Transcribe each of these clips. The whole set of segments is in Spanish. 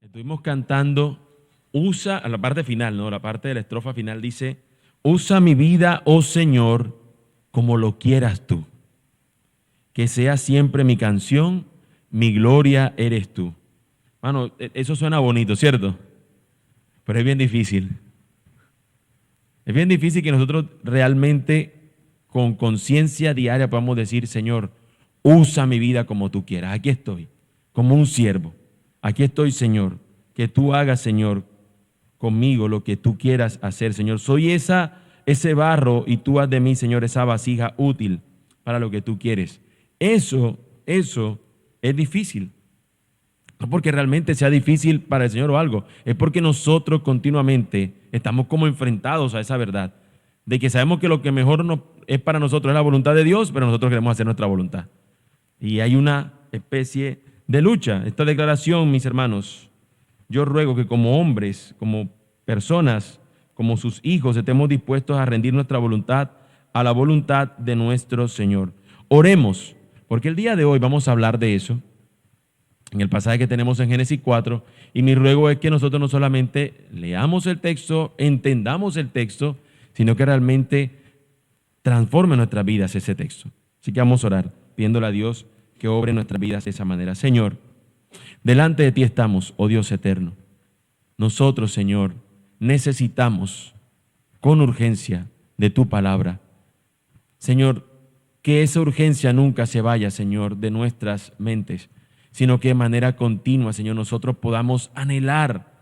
Estuvimos cantando, usa, a la parte final, ¿no? La parte de la estrofa final dice, usa mi vida, oh Señor, como lo quieras tú. Que sea siempre mi canción, mi gloria eres tú. Mano, eso suena bonito, ¿cierto? Pero es bien difícil. Es bien difícil que nosotros realmente con conciencia diaria podamos decir, Señor, usa mi vida como tú quieras. Aquí estoy, como un siervo. Aquí estoy, Señor. Que tú hagas, Señor, conmigo lo que tú quieras hacer, Señor. Soy ese barro y tú haz de mí, Señor, esa vasija útil para lo que tú quieres. Eso es difícil. No porque realmente sea difícil para el Señor o algo, es porque nosotros continuamente estamos como enfrentados a esa verdad, de que sabemos que lo que mejor es para nosotros es la voluntad de Dios, pero nosotros queremos hacer nuestra voluntad. Y hay una especie de lucha. Esta declaración, mis hermanos, yo ruego que como hombres, como personas, como sus hijos, estemos dispuestos a rendir nuestra voluntad a la voluntad de nuestro Señor. Oremos, porque el día de hoy vamos a hablar de eso, en el pasaje que tenemos en Génesis 4, y mi ruego es que nosotros no solamente leamos el texto, entendamos el texto, sino que realmente transforme nuestras vidas ese texto. Así que vamos a orar, pidiéndole a Dios que obre en nuestras vidas de esa manera. Señor, delante de ti estamos, oh Dios eterno. Nosotros, Señor, necesitamos con urgencia de tu palabra. Señor, que esa urgencia nunca se vaya, Señor, de nuestras mentes, sino que de manera continua, Señor, nosotros podamos anhelar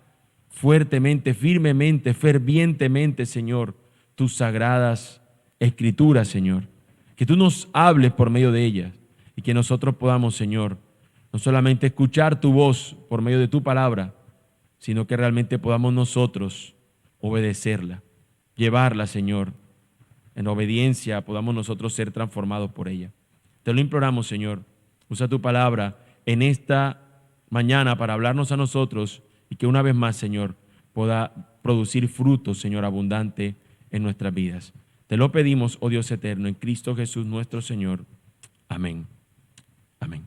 fuertemente, firmemente, fervientemente, Señor, tus sagradas escrituras, Señor. Que tú nos hables por medio de ellas y que nosotros podamos, Señor, no solamente escuchar tu voz por medio de tu palabra, sino que realmente podamos nosotros obedecerla, llevarla, Señor, en obediencia, podamos nosotros ser transformados por ella. Te lo imploramos, Señor, usa tu palabra en esta mañana para hablarnos a nosotros y que una vez más, Señor, pueda producir frutos, Señor, abundante en nuestras vidas. Te lo pedimos, oh Dios eterno, en Cristo Jesús nuestro Señor. Amén. Amén.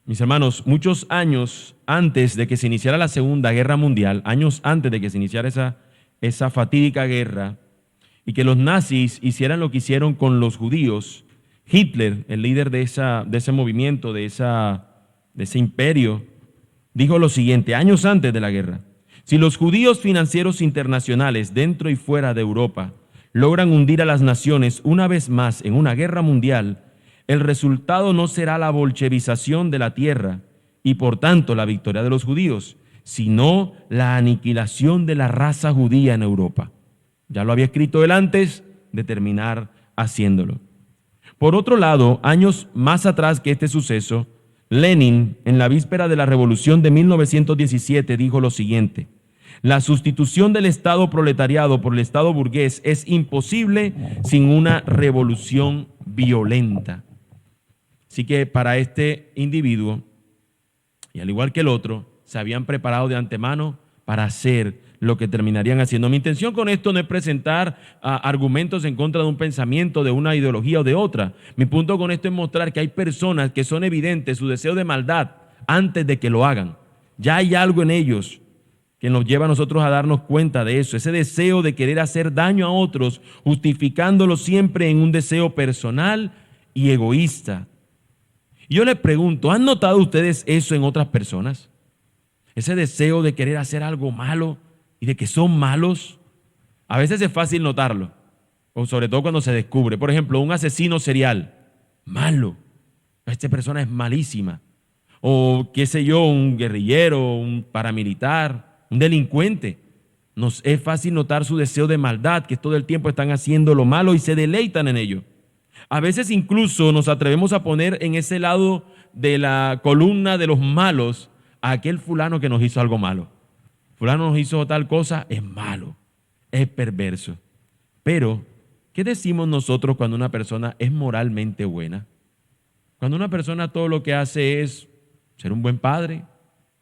Mis hermanos, muchos años antes de que se iniciara la Segunda Guerra Mundial, años antes de que se iniciara esa fatídica guerra, y que los nazis hicieran lo que hicieron con los judíos, Hitler, el líder de ese movimiento, de ese imperio, dijo lo siguiente, años antes de la guerra: si los judíos financieros internacionales dentro y fuera de Europa logran hundir a las naciones una vez más en una guerra mundial, el resultado no será la bolchevización de la tierra y por tanto la victoria de los judíos, sino la aniquilación de la raza judía en Europa. Ya lo había escrito él antes de terminar haciéndolo. Por otro lado, años más atrás que este suceso, Lenin, en la víspera de la Revolución de 1917, dijo lo siguiente: la sustitución del Estado proletariado por el Estado burgués es imposible sin una revolución violenta. Así que para este individuo, y al igual que el otro, se habían preparado de antemano para hacer lo que terminarían haciendo. Mi intención con esto no es presentar argumentos en contra de un pensamiento, de una ideología o de otra. Mi punto con esto es mostrar que hay personas que son evidentes su deseo de maldad antes de que lo hagan. Ya hay algo en ellos que nos lleva a nosotros a darnos cuenta de eso, ese deseo de querer hacer daño a otros, justificándolo siempre en un deseo personal y egoísta. Y yo les pregunto, ¿han notado ustedes eso en otras personas? Ese deseo de querer hacer algo malo y de que son malos. A veces es fácil notarlo, o sobre todo cuando se descubre. Por ejemplo, un asesino serial, malo. Esta persona es malísima. O qué sé yo, un guerrillero, un paramilitar, un delincuente. Nos es fácil notar su deseo de maldad, que todo el tiempo están haciendo lo malo y se deleitan en ello. A veces incluso nos atrevemos a poner en ese lado de la columna de los malos a aquel fulano que nos hizo algo malo. Fulano nos hizo tal cosa, es malo, es perverso. Pero, ¿qué decimos nosotros cuando una persona es moralmente buena? Cuando una persona todo lo que hace es ser un buen padre,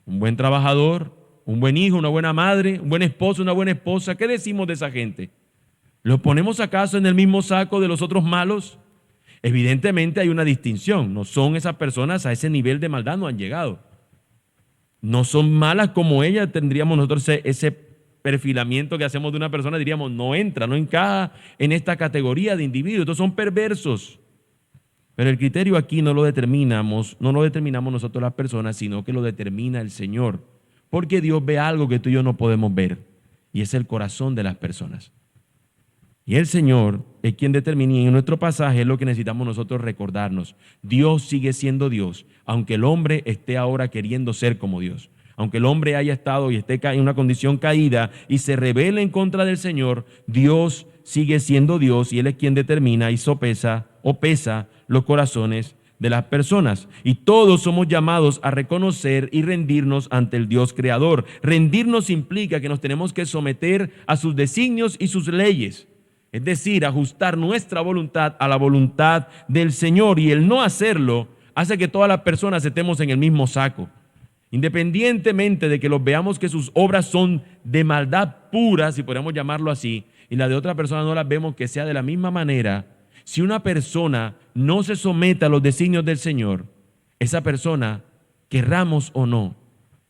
un buen trabajador, un buen hijo, una buena madre, un buen esposo, una buena esposa, ¿qué decimos de esa gente? ¿Los ponemos acaso en el mismo saco de los otros malos? Evidentemente hay una distinción, no son esas personas a ese nivel de maldad, no han llegado. No son malas como ellas, tendríamos nosotros ese perfilamiento que hacemos de una persona, diríamos, no entra, no encaja en esta categoría de individuos, estos son perversos. Pero el criterio aquí no lo determinamos nosotros las personas, sino que lo determina el Señor. Porque Dios ve algo que tú y yo no podemos ver, y es el corazón de las personas. Y el Señor es quien determina, y en nuestro pasaje es lo que necesitamos nosotros recordarnos. Dios sigue siendo Dios, aunque el hombre esté ahora queriendo ser como Dios. Aunque el hombre haya estado y esté en una condición caída y se rebele en contra del Señor, Dios sigue siendo Dios y Él es quien determina y sopesa o pesa los corazones de las personas. Y todos somos llamados a reconocer y rendirnos ante el Dios creador. Rendirnos implica que nos tenemos que someter a sus designios y sus leyes. Es decir, ajustar nuestra voluntad a la voluntad del Señor, y el no hacerlo hace que todas las personas estemos en el mismo saco. Independientemente de que los veamos que sus obras son de maldad pura, si podemos llamarlo así, y la de otra persona no las vemos que sea de la misma manera, si una persona no se somete a los designios del Señor, esa persona, querramos o no,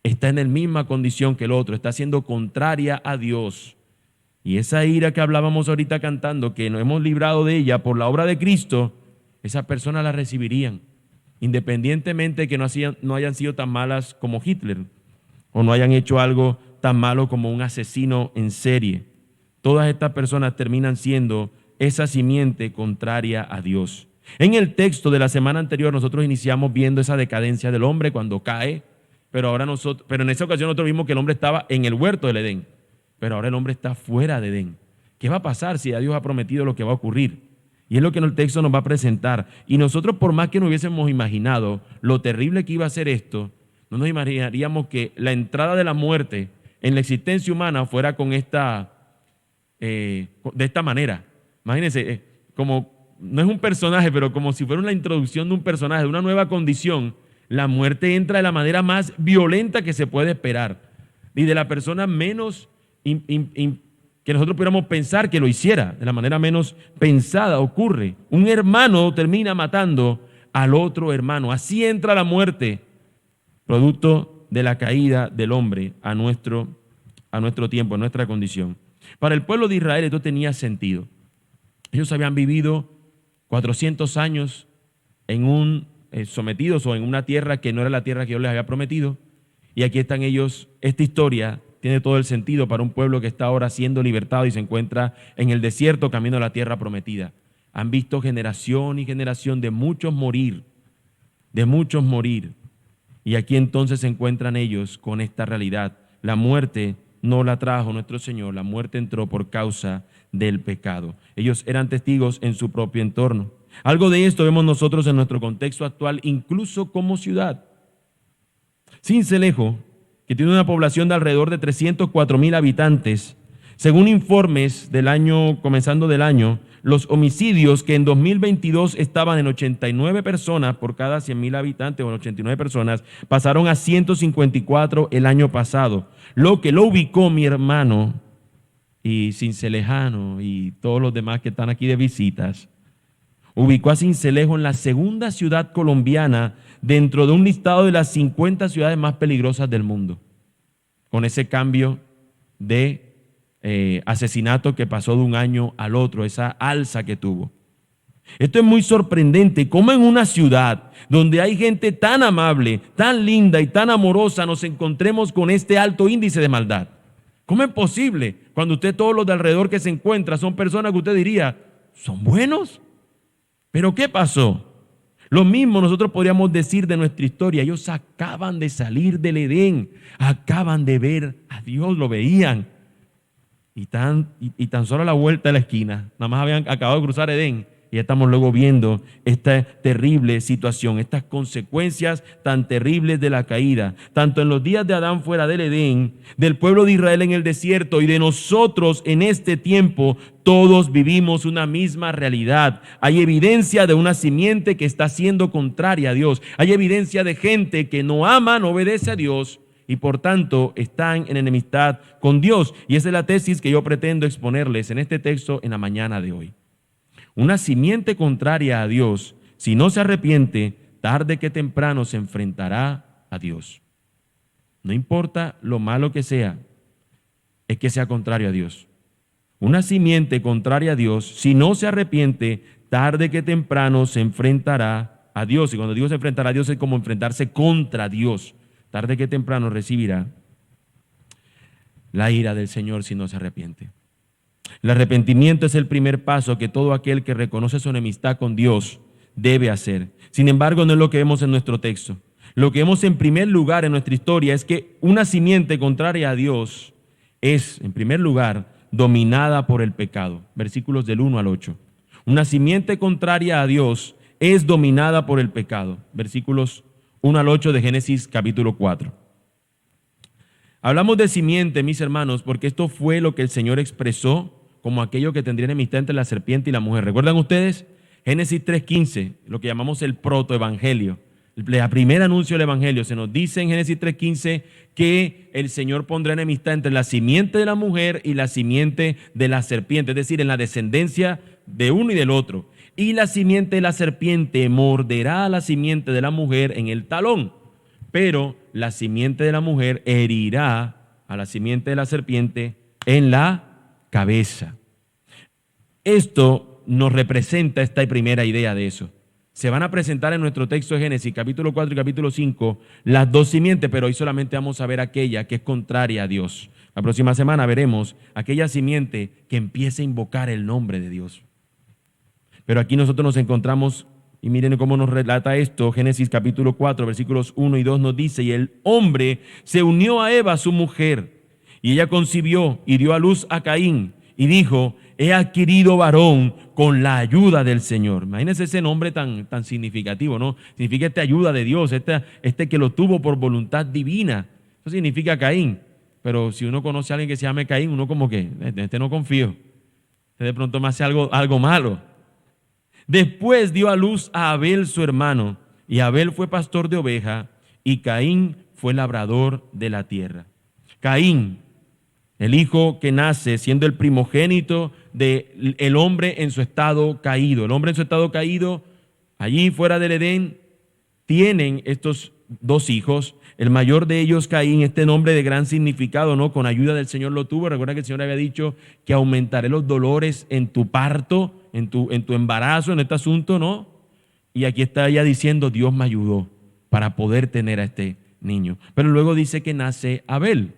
está en la misma condición que el otro, está siendo contraria a Dios. Y esa ira que hablábamos ahorita cantando, que nos hemos librado de ella por la obra de Cristo, esas personas la recibirían, independientemente de que no hayan sido tan malas como Hitler, o no hayan hecho algo tan malo como un asesino en serie. Todas estas personas terminan siendo esa simiente contraria a Dios. En el texto de la semana anterior nosotros iniciamos viendo esa decadencia del hombre cuando cae, pero en esa ocasión nosotros vimos que el hombre estaba en el huerto del Edén. Pero ahora el hombre está fuera de Edén. ¿Qué va a pasar si ya Dios ha prometido lo que va a ocurrir? Y es lo que el texto nos va a presentar. Y nosotros, por más que no hubiésemos imaginado lo terrible que iba a ser esto, no nos imaginaríamos que la entrada de la muerte en la existencia humana fuera de esta manera. Imagínense, como no es un personaje, pero como si fuera una introducción de un personaje, de una nueva condición. La muerte entra de la manera más violenta que se puede esperar y de la persona menos que nosotros pudiéramos pensar que lo hiciera, de la manera menos pensada ocurre. Un hermano termina matando al otro hermano. Así entra la muerte, producto de la caída del hombre a nuestro tiempo, a nuestra condición. Para el pueblo de Israel esto tenía sentido. Ellos habían vivido 400 años sometidos o en una tierra que no era la tierra que Dios les había prometido. Y aquí están ellos, esta historia tiene todo el sentido para un pueblo que está ahora siendo libertado y se encuentra en el desierto camino a la tierra prometida. Han visto generación y generación de muchos morir. Y aquí entonces se encuentran ellos con esta realidad. La muerte no la trajo nuestro Señor, la muerte entró por causa del pecado. Ellos eran testigos en su propio entorno. Algo de esto vemos nosotros en nuestro contexto actual, incluso como ciudad. Sincelejo, que tiene una población de alrededor de 304,000 habitantes, según informes comenzando del año, los homicidios que en 2022 estaban en 89 personas por cada 100,000 habitantes, o en 89 personas, pasaron a 154 el año pasado, lo que lo ubicó mi hermano y Cincelejano y todos los demás que están aquí de visitas, ubicó a Sincelejo en la segunda ciudad colombiana dentro de un listado de las 50 ciudades más peligrosas del mundo, con ese cambio de asesinato que pasó de un año al otro, esa alza que tuvo. Esto es muy sorprendente, cómo en una ciudad donde hay gente tan amable, tan linda y tan amorosa nos encontremos con este alto índice de maldad. ¿Cómo es posible cuando usted todos los de alrededor que se encuentra son personas que usted diría, son buenos? ¿Pero qué pasó? Lo mismo nosotros podríamos decir de nuestra historia. Ellos acaban de salir del Edén, acaban de ver a Dios, lo veían. Y tan solo a la vuelta de la esquina, nada más habían acabado de cruzar Edén. Y ya estamos luego viendo esta terrible situación, estas consecuencias tan terribles de la caída, tanto en los días de Adán fuera del Edén, del pueblo de Israel en el desierto y de nosotros en este tiempo. Todos vivimos una misma realidad. Hay evidencia de una simiente que está siendo contraria a Dios. Hay evidencia de gente que no ama, no obedece a Dios y por tanto están en enemistad con Dios. Y esa es la tesis que yo pretendo exponerles en este texto en la mañana de hoy. Una simiente contraria a Dios, si no se arrepiente, tarde que temprano se enfrentará a Dios. No importa lo malo que sea, es que sea contrario a Dios. Una simiente contraria a Dios, si no se arrepiente, tarde que temprano se enfrentará a Dios. Y cuando digo se enfrentará a Dios es como enfrentarse contra Dios. Tarde que temprano recibirá la ira del Señor si no se arrepiente. El arrepentimiento es el primer paso que todo aquel que reconoce su enemistad con Dios debe hacer. Sin embargo, no es lo que vemos en nuestro texto. Lo que vemos en primer lugar en nuestra historia es que una simiente contraria a Dios es, en primer lugar, dominada por el pecado. Versículos del 1 al 8. Una simiente contraria a Dios es dominada por el pecado. Versículos 1 al 8 de Génesis capítulo 4. Hablamos de simiente, mis hermanos, porque esto fue lo que el Señor expresó como aquello que tendría enemistad entre la serpiente y la mujer. ¿Recuerdan ustedes? Génesis 3:15, lo que llamamos el protoevangelio. El primer anuncio del evangelio se nos dice en Génesis 3:15 que el Señor pondrá enemistad entre la simiente de la mujer y la simiente de la serpiente, es decir, en la descendencia de uno y del otro. Y la simiente de la serpiente morderá a la simiente de la mujer en el talón, pero la simiente de la mujer herirá a la simiente de la serpiente en la cabeza. Esto nos representa esta primera idea de eso. Se van a presentar en nuestro texto de Génesis, capítulo 4 y capítulo 5, las dos simientes, pero hoy solamente vamos a ver aquella que es contraria a Dios. La próxima semana veremos aquella simiente que empieza a invocar el nombre de Dios. Pero aquí nosotros nos encontramos, y miren cómo nos relata esto, Génesis capítulo 4, versículos 1 y 2 nos dice, y el hombre se unió a Eva, su mujer, y ella concibió y dio a luz a Caín, y dijo, he adquirido varón con la ayuda del Señor. Imagínense ese nombre tan significativo, ¿no? Significa esta ayuda de Dios, este que lo tuvo por voluntad divina. Eso significa Caín. Pero si uno conoce a alguien que se llame Caín, uno como que, este no confío. Este de pronto me hace algo malo. Después dio a luz a Abel, su hermano, y Abel fue pastor de oveja, y Caín fue labrador de la tierra. Caín, el hijo que nace siendo el primogénito del hombre en su estado caído. El hombre en su estado caído, allí fuera del Edén, tienen estos dos hijos. El mayor de ellos, Caín, este nombre de gran significado, ¿no? Con ayuda del Señor lo tuvo. Recuerda que el Señor había dicho que aumentaré los dolores en tu parto, en tu embarazo, en este asunto, ¿no? Y aquí está ella diciendo, Dios me ayudó para poder tener a este niño. Pero luego dice que nace Abel.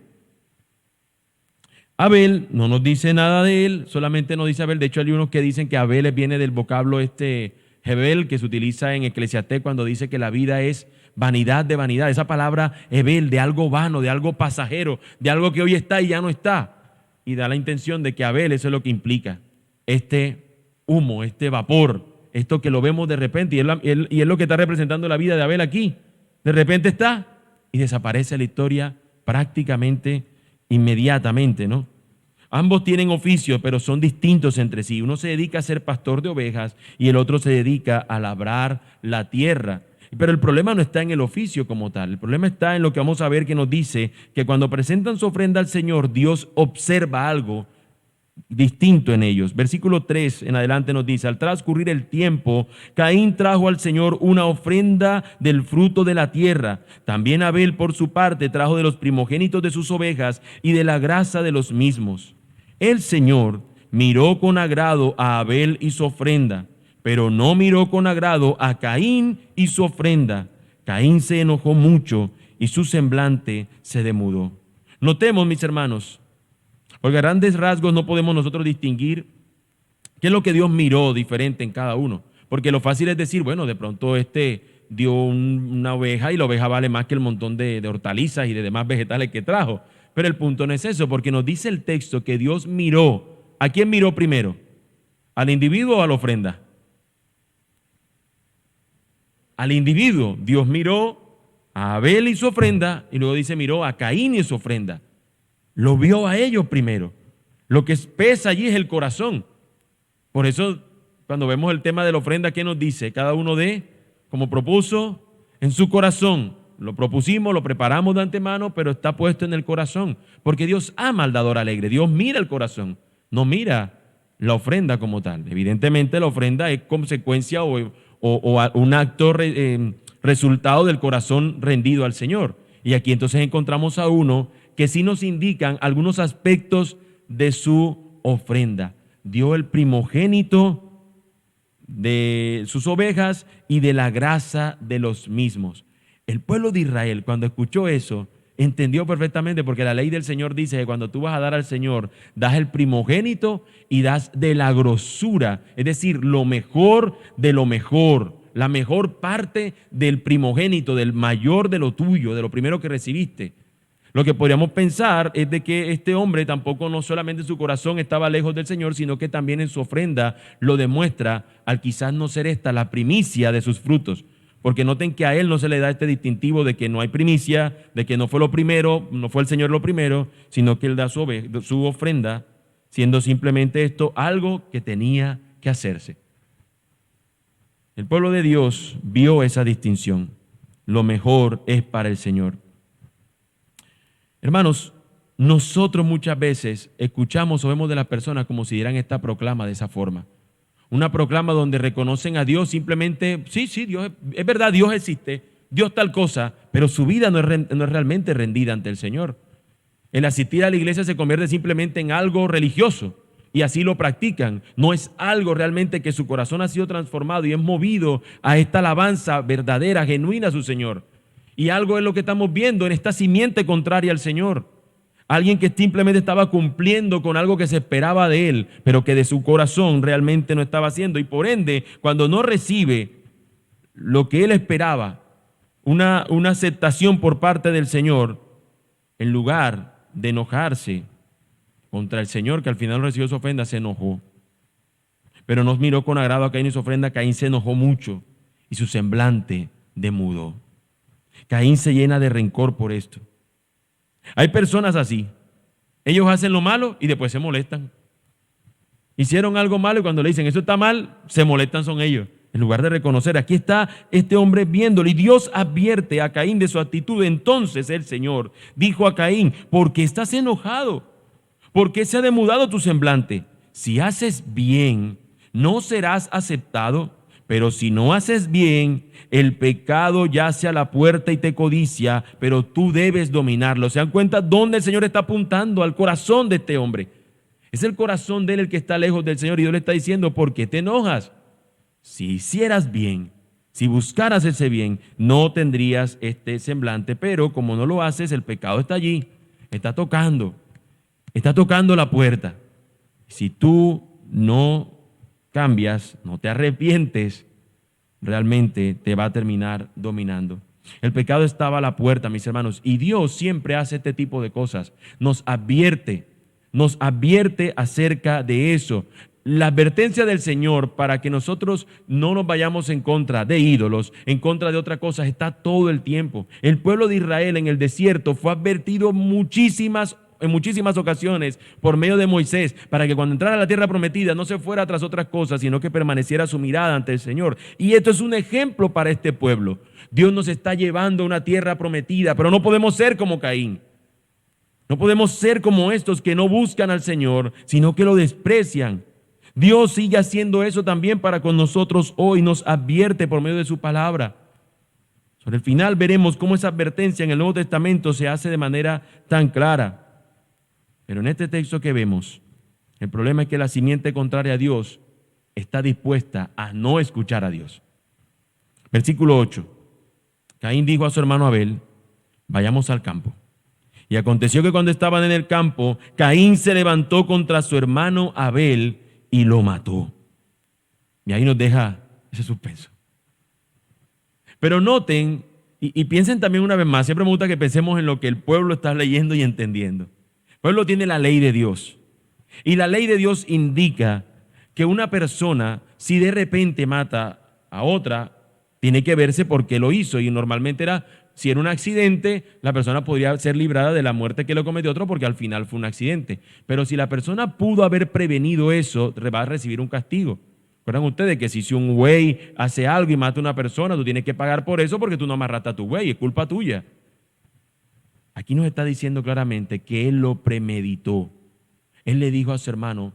Abel no nos dice nada de él, solamente nos dice Abel. De hecho, hay unos que dicen que Abel viene del vocablo Hebel, que se utiliza en Eclesiastés cuando dice que la vida es vanidad de vanidad. Esa palabra Hebel, de algo vano, de algo pasajero, de algo que hoy está y ya no está. Y da la intención de que Abel, eso es lo que implica. Este humo, este vapor, esto que lo vemos de repente, y es lo que está representando la vida de Abel aquí. De repente está y desaparece la historia prácticamente inmediatamente, ¿no? Ambos tienen oficio, pero son distintos entre sí. Uno se dedica a ser pastor de ovejas y el otro se dedica a labrar la tierra. Pero el problema no está en el oficio como tal. El problema está en lo que vamos a ver que nos dice que cuando presentan su ofrenda al Señor, Dios observa algo distinto en ellos. Versículo 3 en adelante nos dice, al transcurrir el tiempo, Caín trajo al Señor una ofrenda del fruto de la tierra. También Abel, por su parte, trajo de los primogénitos de sus ovejas y de la grasa de los mismos. El Señor miró con agrado a Abel y su ofrenda, pero no miró con agrado a Caín y su ofrenda. Caín se enojó mucho y su semblante se demudó. Notemos, mis hermanos, porque a grandes rasgos no podemos nosotros distinguir qué es lo que Dios miró diferente en cada uno. Porque lo fácil es decir, bueno, de pronto dio una oveja y la oveja vale más que el montón de hortalizas y de demás vegetales que trajo. Pero el punto no es eso, porque nos dice el texto que Dios miró. ¿A quién miró primero? ¿Al individuo o a la ofrenda? Al individuo. Dios miró a Abel y su ofrenda y luego dice miró a Caín y su ofrenda. Lo vio a ellos primero. Lo que pesa allí es el corazón. Por eso, cuando vemos el tema de la ofrenda, ¿qué nos dice? Cada uno como propuso en su corazón. Lo propusimos, lo preparamos de antemano, pero está puesto en el corazón. Porque Dios ama al dador alegre. Dios mira el corazón, no mira la ofrenda como tal. Evidentemente la ofrenda es consecuencia o un acto resultado del corazón rendido al Señor. Y aquí entonces encontramos a uno que sí nos indican algunos aspectos de su ofrenda. Dio el primogénito de sus ovejas y de la grasa de los mismos. El pueblo de Israel, cuando escuchó eso, entendió perfectamente, porque la ley del Señor dice que cuando tú vas a dar al Señor, das el primogénito y das de la grosura, es decir, lo mejor de lo mejor, la mejor parte del primogénito, del mayor de lo tuyo, de lo primero que recibiste. Lo que podríamos pensar es de que este hombre tampoco, no solamente en su corazón estaba lejos del Señor, sino que también en su ofrenda lo demuestra al quizás no ser esta la primicia de sus frutos. Porque noten que a él no se le da este distintivo de que no hay primicia, de que no fue lo primero, no fue el Señor lo primero, sino que él da su ofrenda, siendo simplemente esto algo que tenía que hacerse. El pueblo de Dios vio esa distinción. Lo mejor es para el Señor. Hermanos, nosotros muchas veces escuchamos o vemos de las personas como si dieran esta proclama de esa forma. Una proclama donde reconocen a Dios simplemente, sí, Dios es verdad, Dios existe, Dios tal cosa, pero su vida no es realmente rendida ante el Señor. El asistir a la iglesia se convierte simplemente en algo religioso y así lo practican. No es algo realmente que su corazón ha sido transformado y es movido a esta alabanza verdadera, genuina a su Señor. Y algo es lo que estamos viendo en esta simiente contraria al Señor. Alguien que simplemente estaba cumpliendo con algo que se esperaba de él, pero que de su corazón realmente no estaba haciendo. Y por ende, cuando no recibe lo que él esperaba, una aceptación por parte del Señor, en lugar de enojarse contra el Señor, que al final recibió su ofrenda, se enojó. Pero no miró con agrado a Caín y su ofrenda. Caín se enojó mucho y su semblante demudó. Caín se llena de rencor por esto. Hay personas así. Ellos hacen lo malo y después se molestan. Hicieron algo malo y cuando le dicen eso está mal, se molestan son ellos. En lugar de reconocer, aquí está este hombre viéndolo y Dios advierte a Caín de su actitud. Entonces el Señor dijo a Caín, ¿por qué estás enojado? ¿Por qué se ha demudado tu semblante? Si haces bien, no serás aceptado. Pero si no haces bien, el pecado yace a la puerta y te codicia, pero tú debes dominarlo. ¿Se dan cuenta dónde el Señor está apuntando? Al corazón de este hombre. Es el corazón de él el que está lejos del Señor y Dios le está diciendo, ¿por qué te enojas? Si hicieras bien, si buscaras ese bien, no tendrías este semblante, pero como no lo haces, el pecado está allí, está tocando la puerta. Si tú no cambias, no te arrepientes, realmente te va a terminar dominando. El pecado estaba a la puerta, mis hermanos, y Dios siempre hace este tipo de cosas. Nos advierte acerca de eso. La advertencia del Señor para que nosotros no nos vayamos en contra de ídolos, en contra de otras cosas, está todo el tiempo. El pueblo de Israel en el desierto fue advertido en muchísimas ocasiones por medio de Moisés, para que cuando entrara a la tierra prometida no se fuera tras otras cosas, sino que permaneciera su mirada ante el Señor. Y esto es un ejemplo para este pueblo. Dios nos está llevando a una tierra prometida, pero no podemos ser como Caín. No podemos ser como estos que no buscan al Señor, sino que lo desprecian. Dios sigue haciendo eso también para con nosotros hoy, nos advierte por medio de su palabra. Sobre el final veremos cómo esa advertencia en el Nuevo Testamento se hace de manera tan clara. Pero en este texto que vemos, el problema es que la simiente contraria a Dios está dispuesta a no escuchar a Dios. Versículo 8. Caín dijo a su hermano Abel, vayamos al campo. Y aconteció que cuando estaban en el campo, Caín se levantó contra su hermano Abel y lo mató. Y ahí nos deja ese suspenso. Pero noten y piensen también una vez más, siempre me gusta que pensemos en lo que el pueblo está leyendo y entendiendo. El pueblo tiene la ley de Dios. Y la ley de Dios indica que una persona, si de repente mata a otra, tiene que verse por qué lo hizo. Y normalmente si era un accidente, la persona podría ser librada de la muerte que lo cometió otro porque al final fue un accidente. Pero si la persona pudo haber prevenido eso, va a recibir un castigo. ¿Recuerdan ustedes que si un güey hace algo y mata a una persona, tú tienes que pagar por eso porque tú no amarraste a tu güey, es culpa tuya? Aquí nos está diciendo claramente que él lo premeditó. Él le dijo a su hermano,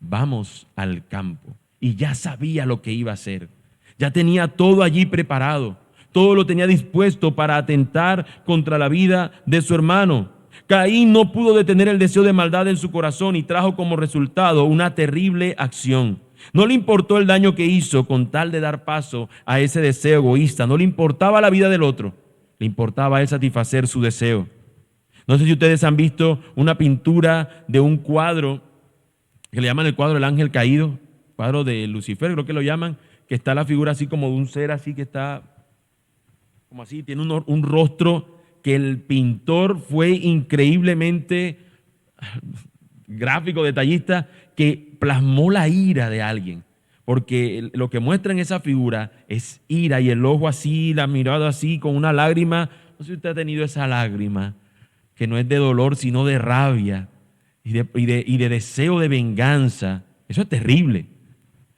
vamos al campo. Y ya sabía lo que iba a hacer. Ya tenía todo allí preparado. Todo lo tenía dispuesto para atentar contra la vida de su hermano. Caín no pudo detener el deseo de maldad en su corazón y trajo como resultado una terrible acción. No le importó el daño que hizo con tal de dar paso a ese deseo egoísta. No le importaba la vida del otro. Le importaba a él satisfacer su deseo. No sé si ustedes han visto una pintura de un cuadro que le llaman el cuadro del ángel caído, cuadro de Lucifer, creo que lo llaman, que está la figura así como de un ser así que está como así, tiene un rostro que el pintor fue increíblemente gráfico, detallista, que plasmó la ira de alguien. Porque lo que muestra en esa figura es ira y el ojo así, la mirada así, con una lágrima. No sé si usted ha tenido esa lágrima, que no es de dolor, sino de rabia y de deseo de venganza. Eso es terrible.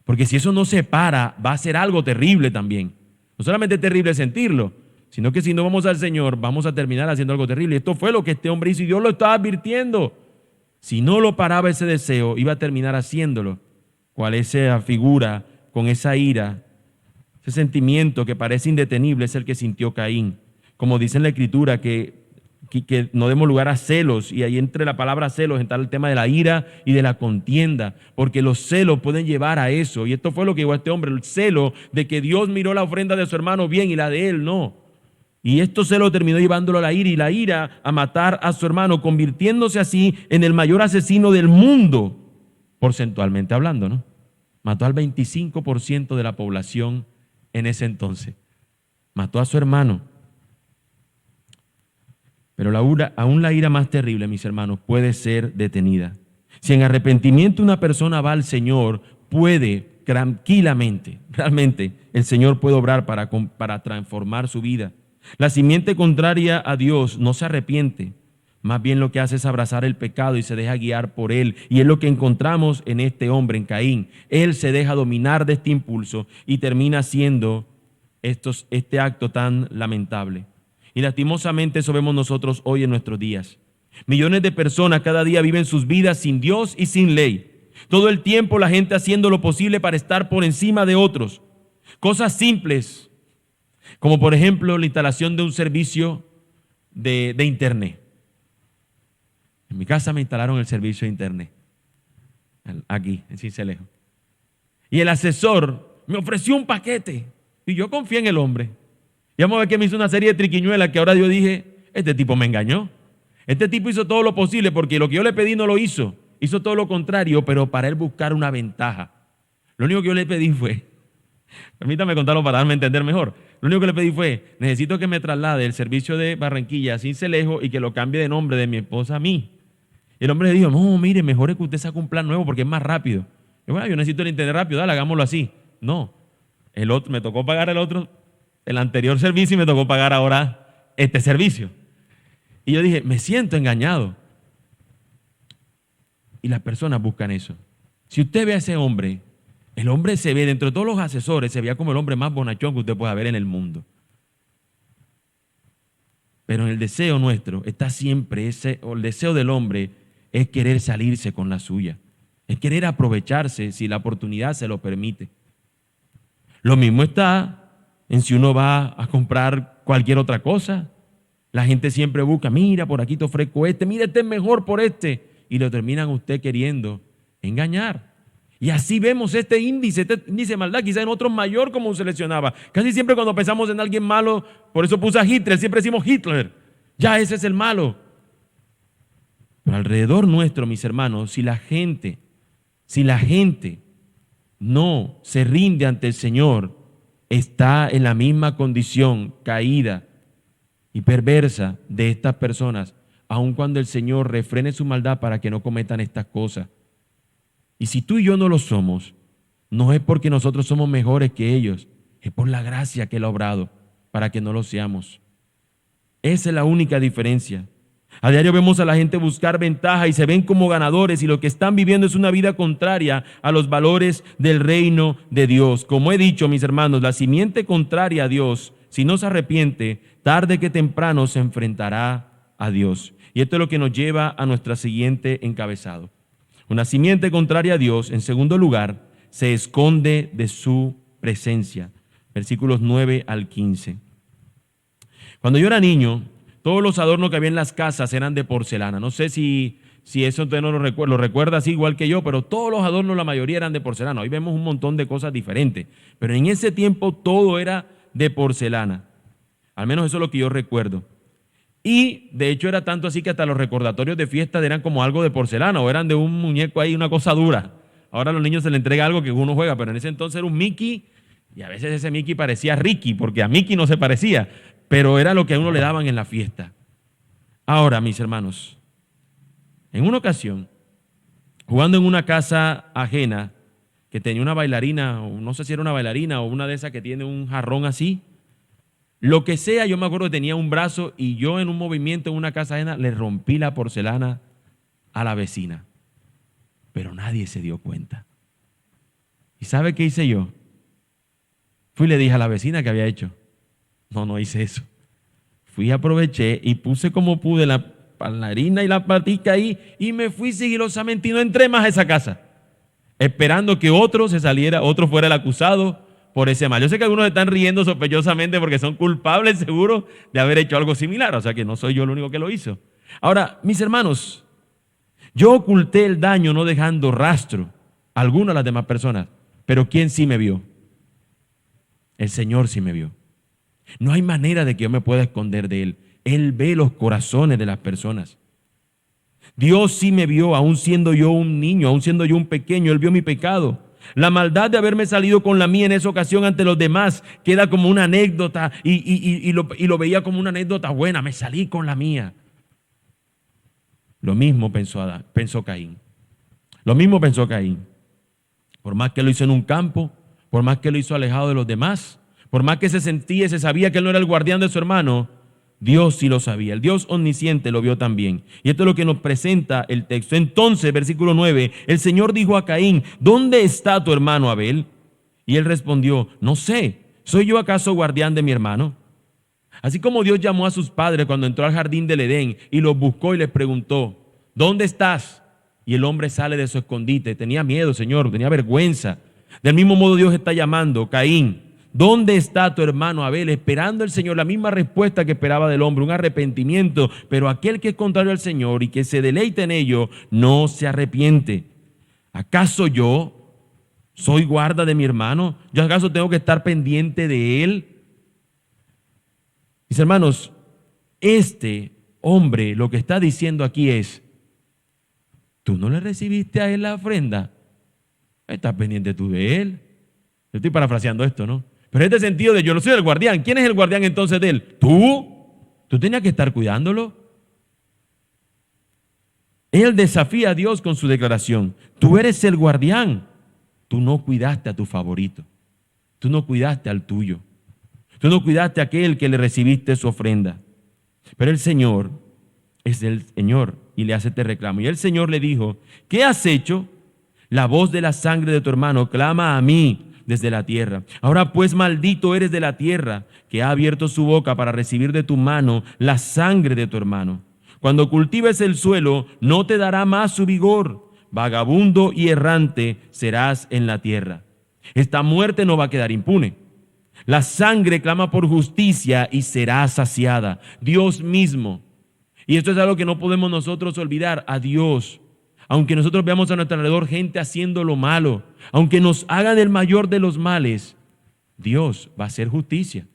Porque si eso no se para, va a ser algo terrible también. No solamente es terrible sentirlo, sino que si no vamos al Señor, vamos a terminar haciendo algo terrible. Esto fue lo que este hombre hizo y Dios lo estaba advirtiendo. Si no lo paraba ese deseo, iba a terminar haciéndolo. ¿Cuál es esa figura con esa ira? Ese sentimiento que parece indetenible es el que sintió Caín. Como dice en la Escritura, que no demos lugar a celos, y ahí entre la palabra celos está el tema de la ira y de la contienda, porque los celos pueden llevar a eso, y esto fue lo que llevó a este hombre, el celo de que Dios miró la ofrenda de su hermano bien y la de él no, y esto celo terminó llevándolo a la ira, y la ira a matar a su hermano, convirtiéndose así en el mayor asesino del mundo, porcentualmente hablando, ¿no? Mató al 25% de la población en ese entonces, mató a su hermano. Pero aún la ira más terrible, mis hermanos, puede ser detenida. Si en arrepentimiento una persona va al Señor, puede tranquilamente, realmente el Señor puede obrar para transformar su vida. La simiente contraria a Dios no se arrepiente, más bien lo que hace es abrazar el pecado y se deja guiar por él. Y es lo que encontramos en este hombre, en Caín. Él se deja dominar de este impulso y termina haciendo este acto tan lamentable. Y lastimosamente eso vemos nosotros hoy en nuestros días. Millones de personas cada día viven sus vidas sin Dios y sin ley. Todo el tiempo la gente haciendo lo posible para estar por encima de otros. Cosas simples, como por ejemplo la instalación de un servicio de internet. En mi casa me instalaron el servicio de internet, aquí en Sincelejo. Y el asesor me ofreció un paquete y yo confié en el hombre. Y vamos a ver que me hizo una serie de triquiñuelas que ahora yo dije, este tipo me engañó. Este tipo hizo todo lo posible porque lo que yo le pedí no lo hizo. Hizo todo lo contrario, pero para él buscar una ventaja. Lo único que yo le pedí fue, permítame contarlo para darme a entender mejor. Lo único que le pedí fue, necesito que me traslade el servicio de Barranquilla a Sincelejo y que lo cambie de nombre de mi esposa a mí. Y el hombre le dijo, no, mire, mejor es que usted saque un plan nuevo porque es más rápido. Y bueno, yo necesito el internet rápido, dale, hagámoslo así. No, el otro, me tocó pagar el anterior servicio y me tocó pagar ahora este servicio. Y yo dije, me siento engañado. Y las personas buscan eso. Si usted ve a ese hombre, el hombre se ve, dentro de todos los asesores, se veía como el hombre más bonachón que usted pueda ver en el mundo. Pero en el deseo nuestro está siempre el deseo del hombre es querer salirse con la suya. Es querer aprovecharse si la oportunidad se lo permite. Lo mismo está en si uno va a comprar cualquier otra cosa. La gente siempre busca, mira, por aquí te ofrezco mira, este es mejor por este. Y lo terminan usted queriendo engañar. Y así vemos este índice de maldad, quizá en otros mayor como se seleccionaba. Casi siempre cuando pensamos en alguien malo, por eso puse a Hitler, siempre decimos Hitler. Ya ese es el malo. Pero alrededor nuestro, mis hermanos, si la gente no se rinde ante el Señor, está en la misma condición caída y perversa de estas personas, aun cuando el Señor refrene su maldad para que no cometan estas cosas. Y si tú y yo no lo somos, no es porque nosotros somos mejores que ellos, es por la gracia que Él ha obrado para que no lo seamos. Esa es la única diferencia. A diario vemos a la gente buscar ventaja y se ven como ganadores y lo que están viviendo es una vida contraria a los valores del reino de Dios. Como he dicho, mis hermanos, la simiente contraria a Dios, si no se arrepiente, tarde que temprano se enfrentará a Dios. Y esto es lo que nos lleva a nuestro siguiente encabezado. Una simiente contraria a Dios, en segundo lugar, se esconde de su presencia. Versículos 9 al 15. Cuando yo era niño, todos los adornos que había en las casas eran de porcelana. No sé si eso usted no lo recuerda así igual que yo, pero todos los adornos, la mayoría eran de porcelana. Hoy vemos un montón de cosas diferentes, pero en ese tiempo todo era de porcelana. Al menos eso es lo que yo recuerdo. Y de hecho era tanto así que hasta los recordatorios de fiesta eran como algo de porcelana o eran de un muñeco ahí, una cosa dura. Ahora a los niños se les entrega algo que uno juega, pero en ese entonces era un Mickey y a veces ese Mickey parecía Ricky porque a Mickey no se parecía, pero era lo que a uno le daban en la fiesta. Ahora, mis hermanos, en una ocasión, jugando en una casa ajena que tenía una bailarina, o no sé si era una bailarina o una de esas que tiene un jarrón así, lo que sea, yo me acuerdo que tenía un brazo y yo en un movimiento en una casa ajena le rompí la porcelana a la vecina. Pero nadie se dio cuenta. ¿Y sabe qué hice yo? Fui y le dije a la vecina que había hecho. No hice eso. Fui, aproveché y puse como pude la bailarina y la patica ahí y me fui sigilosamente y no entré más a esa casa, esperando que otro se saliera, otro fuera el acusado por ese mal. Yo sé que algunos están riendo sospechosamente porque son culpables seguro de haber hecho algo similar, o sea que no soy yo el único que lo hizo. Ahora, mis hermanos, yo oculté el daño no dejando rastro a algunas de las demás personas, pero ¿quién sí me vio? El Señor sí me vio. No hay manera de que yo me pueda esconder de Él. Él ve los corazones de las personas. Dios sí me vio, aún siendo yo un niño, aún siendo yo un pequeño, Él vio mi pecado. La maldad de haberme salido con la mía en esa ocasión ante los demás queda como una anécdota y lo veía como una anécdota buena. Me salí con la mía. Lo mismo pensó Caín. Lo mismo pensó Caín. Por más que lo hizo en un campo, por más que lo hizo alejado de los demás, por más que se sentía y se sabía que él no era el guardián de su hermano, Dios sí lo sabía. El Dios omnisciente lo vio también. Y esto es lo que nos presenta el texto. Entonces, versículo 9, el Señor dijo a Caín: ¿dónde está tu hermano Abel? Y él respondió: no sé, ¿soy yo acaso guardián de mi hermano? Así como Dios llamó a sus padres cuando entró al jardín del Edén y los buscó y les preguntó: ¿dónde estás? Y el hombre sale de su escondite. Tenía miedo, Señor, tenía vergüenza. Del mismo modo Dios está llamando: Caín, ¿dónde está tu hermano Abel? Esperando el Señor la misma respuesta que esperaba del hombre, un arrepentimiento. Pero aquel que es contrario al Señor y que se deleita en ello, no se arrepiente. ¿Acaso yo soy guarda de mi hermano? ¿Yo acaso tengo que estar pendiente de él? Mis hermanos, este hombre lo que está diciendo aquí es: ¿tú no le recibiste a él la ofrenda? Estás pendiente tú de él. Yo estoy parafraseando esto, ¿no? Pero en este sentido de yo no soy el guardián. ¿Quién es el guardián entonces de él? ¿Tú? ¿Tú tenías que estar cuidándolo? Él desafía a Dios con su declaración: tú eres el guardián. Tú no cuidaste a tu favorito. Tú no cuidaste al tuyo. Tú no cuidaste a aquel que le recibiste su ofrenda. Pero el Señor es el Señor y le hace este reclamo. Y el Señor le dijo: ¿qué has hecho? La voz de la sangre de tu hermano clama a mí desde la tierra. Ahora pues, maldito eres de la tierra, que ha abierto su boca para recibir de tu mano la sangre de tu hermano. Cuando cultives el suelo, no te dará más su vigor. Vagabundo y errante serás en la tierra. Esta muerte no va a quedar impune. La sangre clama por justicia y será saciada. Dios mismo. Y esto es algo que no podemos nosotros olvidar: a Dios. Aunque nosotros veamos a nuestro alrededor gente haciendo lo malo, aunque nos hagan el mayor de los males, Dios va a hacer justicia,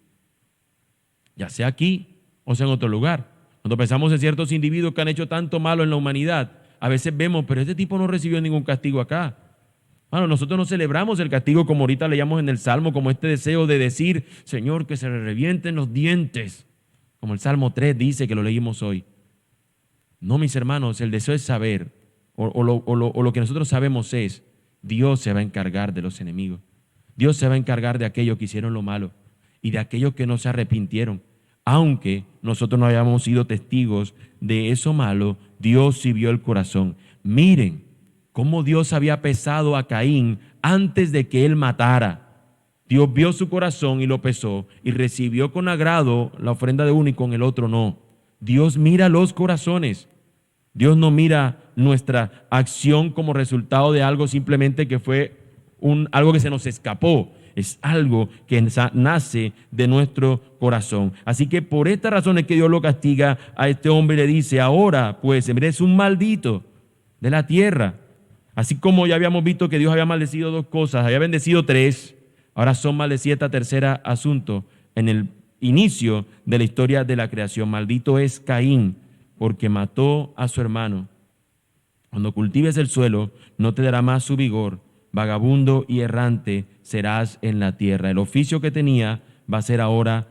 ya sea aquí o sea en otro lugar. Cuando pensamos en ciertos individuos que han hecho tanto malo en la humanidad, a veces vemos: pero este tipo no recibió ningún castigo acá. Bueno, nosotros no celebramos el castigo como ahorita leíamos en el Salmo, como este deseo de decir: Señor, que se le revienten los dientes, como el Salmo 3 dice, que lo leímos hoy. No, mis hermanos, el deseo es saber, o lo que nosotros sabemos es: Dios se va a encargar de los enemigos. Dios se va a encargar de aquellos que hicieron lo malo y de aquellos que no se arrepintieron. Aunque nosotros no hayamos sido testigos de eso malo, Dios sí vio el corazón. Miren cómo Dios había pesado a Caín antes de que él matara. Dios vio su corazón y lo pesó y recibió con agrado la ofrenda de uno y con el otro no. Dios mira los corazones. Dios no mira nuestra acción como resultado de algo simplemente que fue algo que se nos escapó. Es algo que nace de nuestro corazón. Así que por esta razón es que Dios lo castiga a este hombre y le dice, ahora pues eres un maldito de la tierra. Así como ya habíamos visto que Dios había maldecido dos cosas, había bendecido tres, ahora son maldecidas esta tercera asunto en el inicio de la historia de la creación. Maldito es Caín, porque mató a su hermano. Cuando cultives el suelo, no te dará más su vigor. Vagabundo y errante serás en la tierra. El oficio que tenía va a ser ahora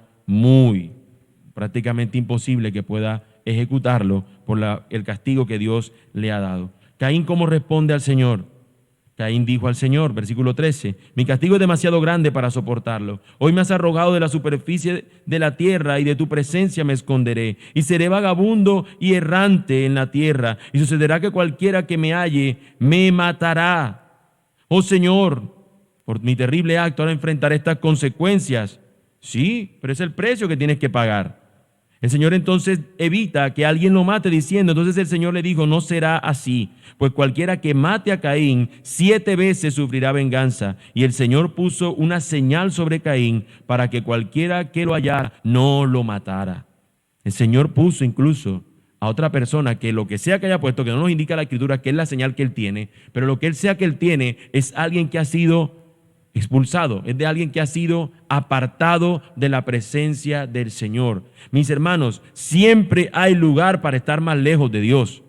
prácticamente imposible que pueda ejecutarlo por el castigo que Dios le ha dado. Caín, ¿cómo responde al Señor? Caín dijo al Señor, versículo 13, mi castigo es demasiado grande para soportarlo. Hoy me has arrojado de la superficie de la tierra y de tu presencia me esconderé. Y seré vagabundo y errante en la tierra. Y sucederá que cualquiera que me halle me matará. Oh Señor, por mi terrible acto ahora enfrentaré estas consecuencias. Sí, pero es el precio que tienes que pagar. El Señor entonces evita que alguien lo mate diciendo, entonces el Señor le dijo, no será así, pues cualquiera que mate a Caín 7 veces sufrirá venganza. Y el Señor puso una señal sobre Caín para que cualquiera que lo hallara no lo matara. El Señor puso incluso a otra persona que lo que sea que haya puesto, que no nos indica la Escritura que es la señal que él tiene, pero lo que él sea que él tiene es alguien que ha sido expulsado, es de alguien que ha sido apartado de la presencia del Señor. Mis hermanos, siempre hay lugar para estar más lejos de Dios.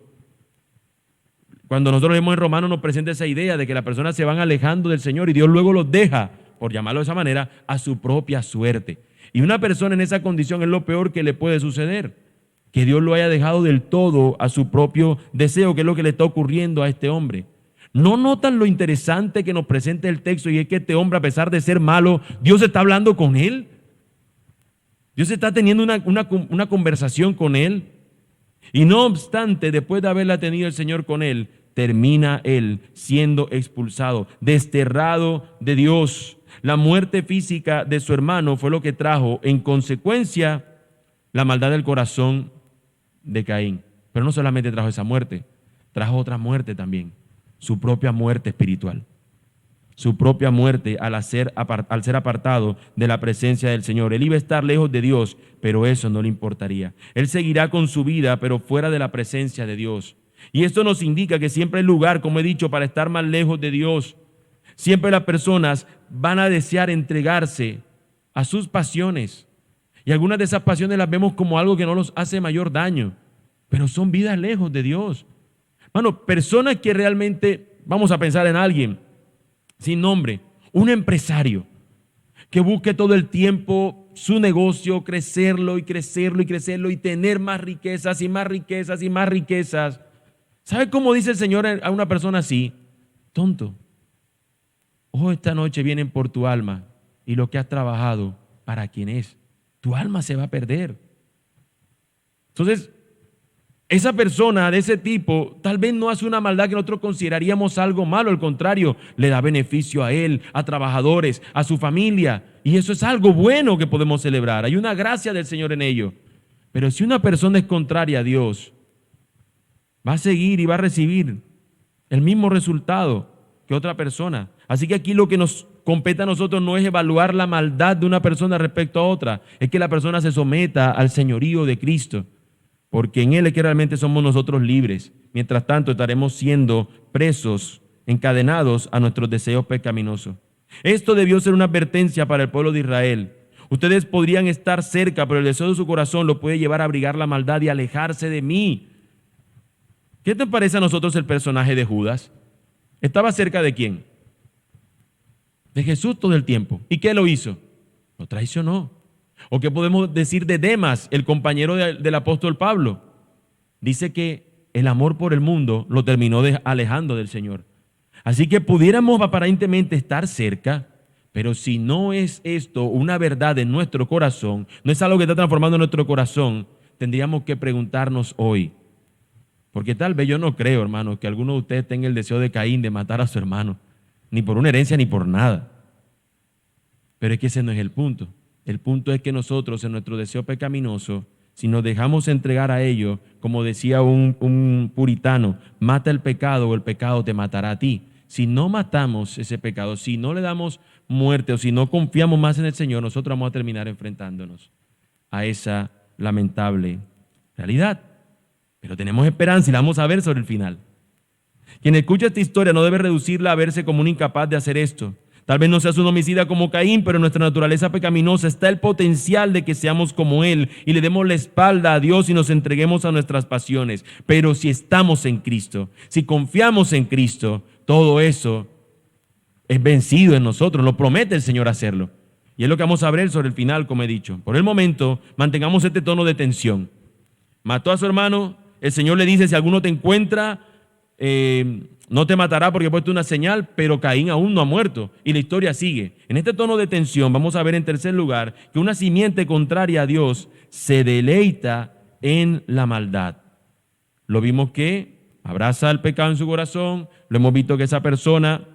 Cuando nosotros leemos en Romanos nos presenta esa idea de que las personas se van alejando del Señor y Dios luego los deja, por llamarlo de esa manera, a su propia suerte. Y una persona en esa condición es lo peor que le puede suceder, que Dios lo haya dejado del todo a su propio deseo, que es lo que le está ocurriendo a este hombre. ¿No notan lo interesante que nos presenta el texto? Y es que este hombre, a pesar de ser malo, Dios está hablando con él. Dios está teniendo una conversación con él. Y no obstante, después de haberla tenido el Señor con él, termina él siendo expulsado, desterrado de Dios. La muerte física de su hermano fue lo que trajo en consecuencia la maldad del corazón de Caín. Pero no solamente trajo esa muerte, trajo otra muerte también. Su propia muerte espiritual, su propia muerte al ser apartado de la presencia del Señor. Él iba a estar lejos de Dios, pero eso no le importaría. Él seguirá con su vida, pero fuera de la presencia de Dios. Y esto nos indica que siempre hay lugar, como he dicho, para estar más lejos de Dios. Siempre las personas van a desear entregarse a sus pasiones. Y algunas de esas pasiones las vemos como algo que no nos hace mayor daño, pero son vidas lejos de Dios. Hermano, personas que realmente, vamos a pensar en alguien sin nombre, un empresario que busque todo el tiempo su negocio, crecerlo y crecerlo y crecerlo y tener más riquezas y más riquezas y más riquezas. ¿Sabe cómo dice el Señor a una persona así? Tonto, esta noche vienen por tu alma y lo que has trabajado, ¿para quién es? Tu alma se va a perder. Entonces, esa persona de ese tipo tal vez no hace una maldad que nosotros consideraríamos algo malo, al contrario, le da beneficio a él, a trabajadores, a su familia, y eso es algo bueno que podemos celebrar. Hay una gracia del Señor en ello. Pero si una persona es contraria a Dios, va a seguir y va a recibir el mismo resultado que otra persona. Así que aquí lo que nos compete a nosotros no es evaluar la maldad de una persona respecto a otra, es que la persona se someta al señorío de Cristo. Porque en Él es que realmente somos nosotros libres. Mientras tanto, estaremos siendo presos, encadenados a nuestros deseos pecaminosos. Esto debió ser una advertencia para el pueblo de Israel. Ustedes podrían estar cerca, pero el deseo de su corazón lo puede llevar a abrigar la maldad y alejarse de mí. ¿Qué te parece a nosotros el personaje de Judas? ¿Estaba cerca de quién? De Jesús todo el tiempo. ¿Y qué lo hizo? Lo traicionó. ¿O qué podemos decir de Demas, el compañero del apóstol Pablo? Dice que el amor por el mundo lo terminó alejando del Señor. Así que pudiéramos aparentemente estar cerca, pero si no es esto una verdad en nuestro corazón, no es algo que está transformando nuestro corazón, tendríamos que preguntarnos hoy. Porque tal vez yo no creo, hermano, que alguno de ustedes tenga el deseo de Caín de matar a su hermano, ni por una herencia ni por nada. Pero es que ese no es el punto. El punto es que nosotros en nuestro deseo pecaminoso si nos dejamos entregar a ello, como decía un puritano, mata el pecado o el pecado te matará a ti. Si no matamos ese pecado, si no le damos muerte o si no confiamos más en el Señor, nosotros vamos a terminar enfrentándonos a esa lamentable realidad. Pero tenemos esperanza y la vamos a ver sobre el final. Quien escucha esta historia no debe reducirla a verse como un incapaz de hacer esto. Tal vez no seas un homicida como Caín, pero en nuestra naturaleza pecaminosa está el potencial de que seamos como él y le demos la espalda a Dios y nos entreguemos a nuestras pasiones. Pero si estamos en Cristo, si confiamos en Cristo, todo eso es vencido en nosotros, lo promete el Señor hacerlo. Y es lo que vamos a ver sobre el final, como he dicho. Por el momento, mantengamos este tono de tensión. Mató a su hermano, el Señor le dice, si alguno te encuentra, no te matará porque he puesto una señal, pero Caín aún no ha muerto. Y la historia sigue. En este tono de tensión vamos a ver en tercer lugar que una simiente contraria a Dios se deleita en la maldad. Lo vimos que abraza el pecado en su corazón, lo hemos visto que esa persona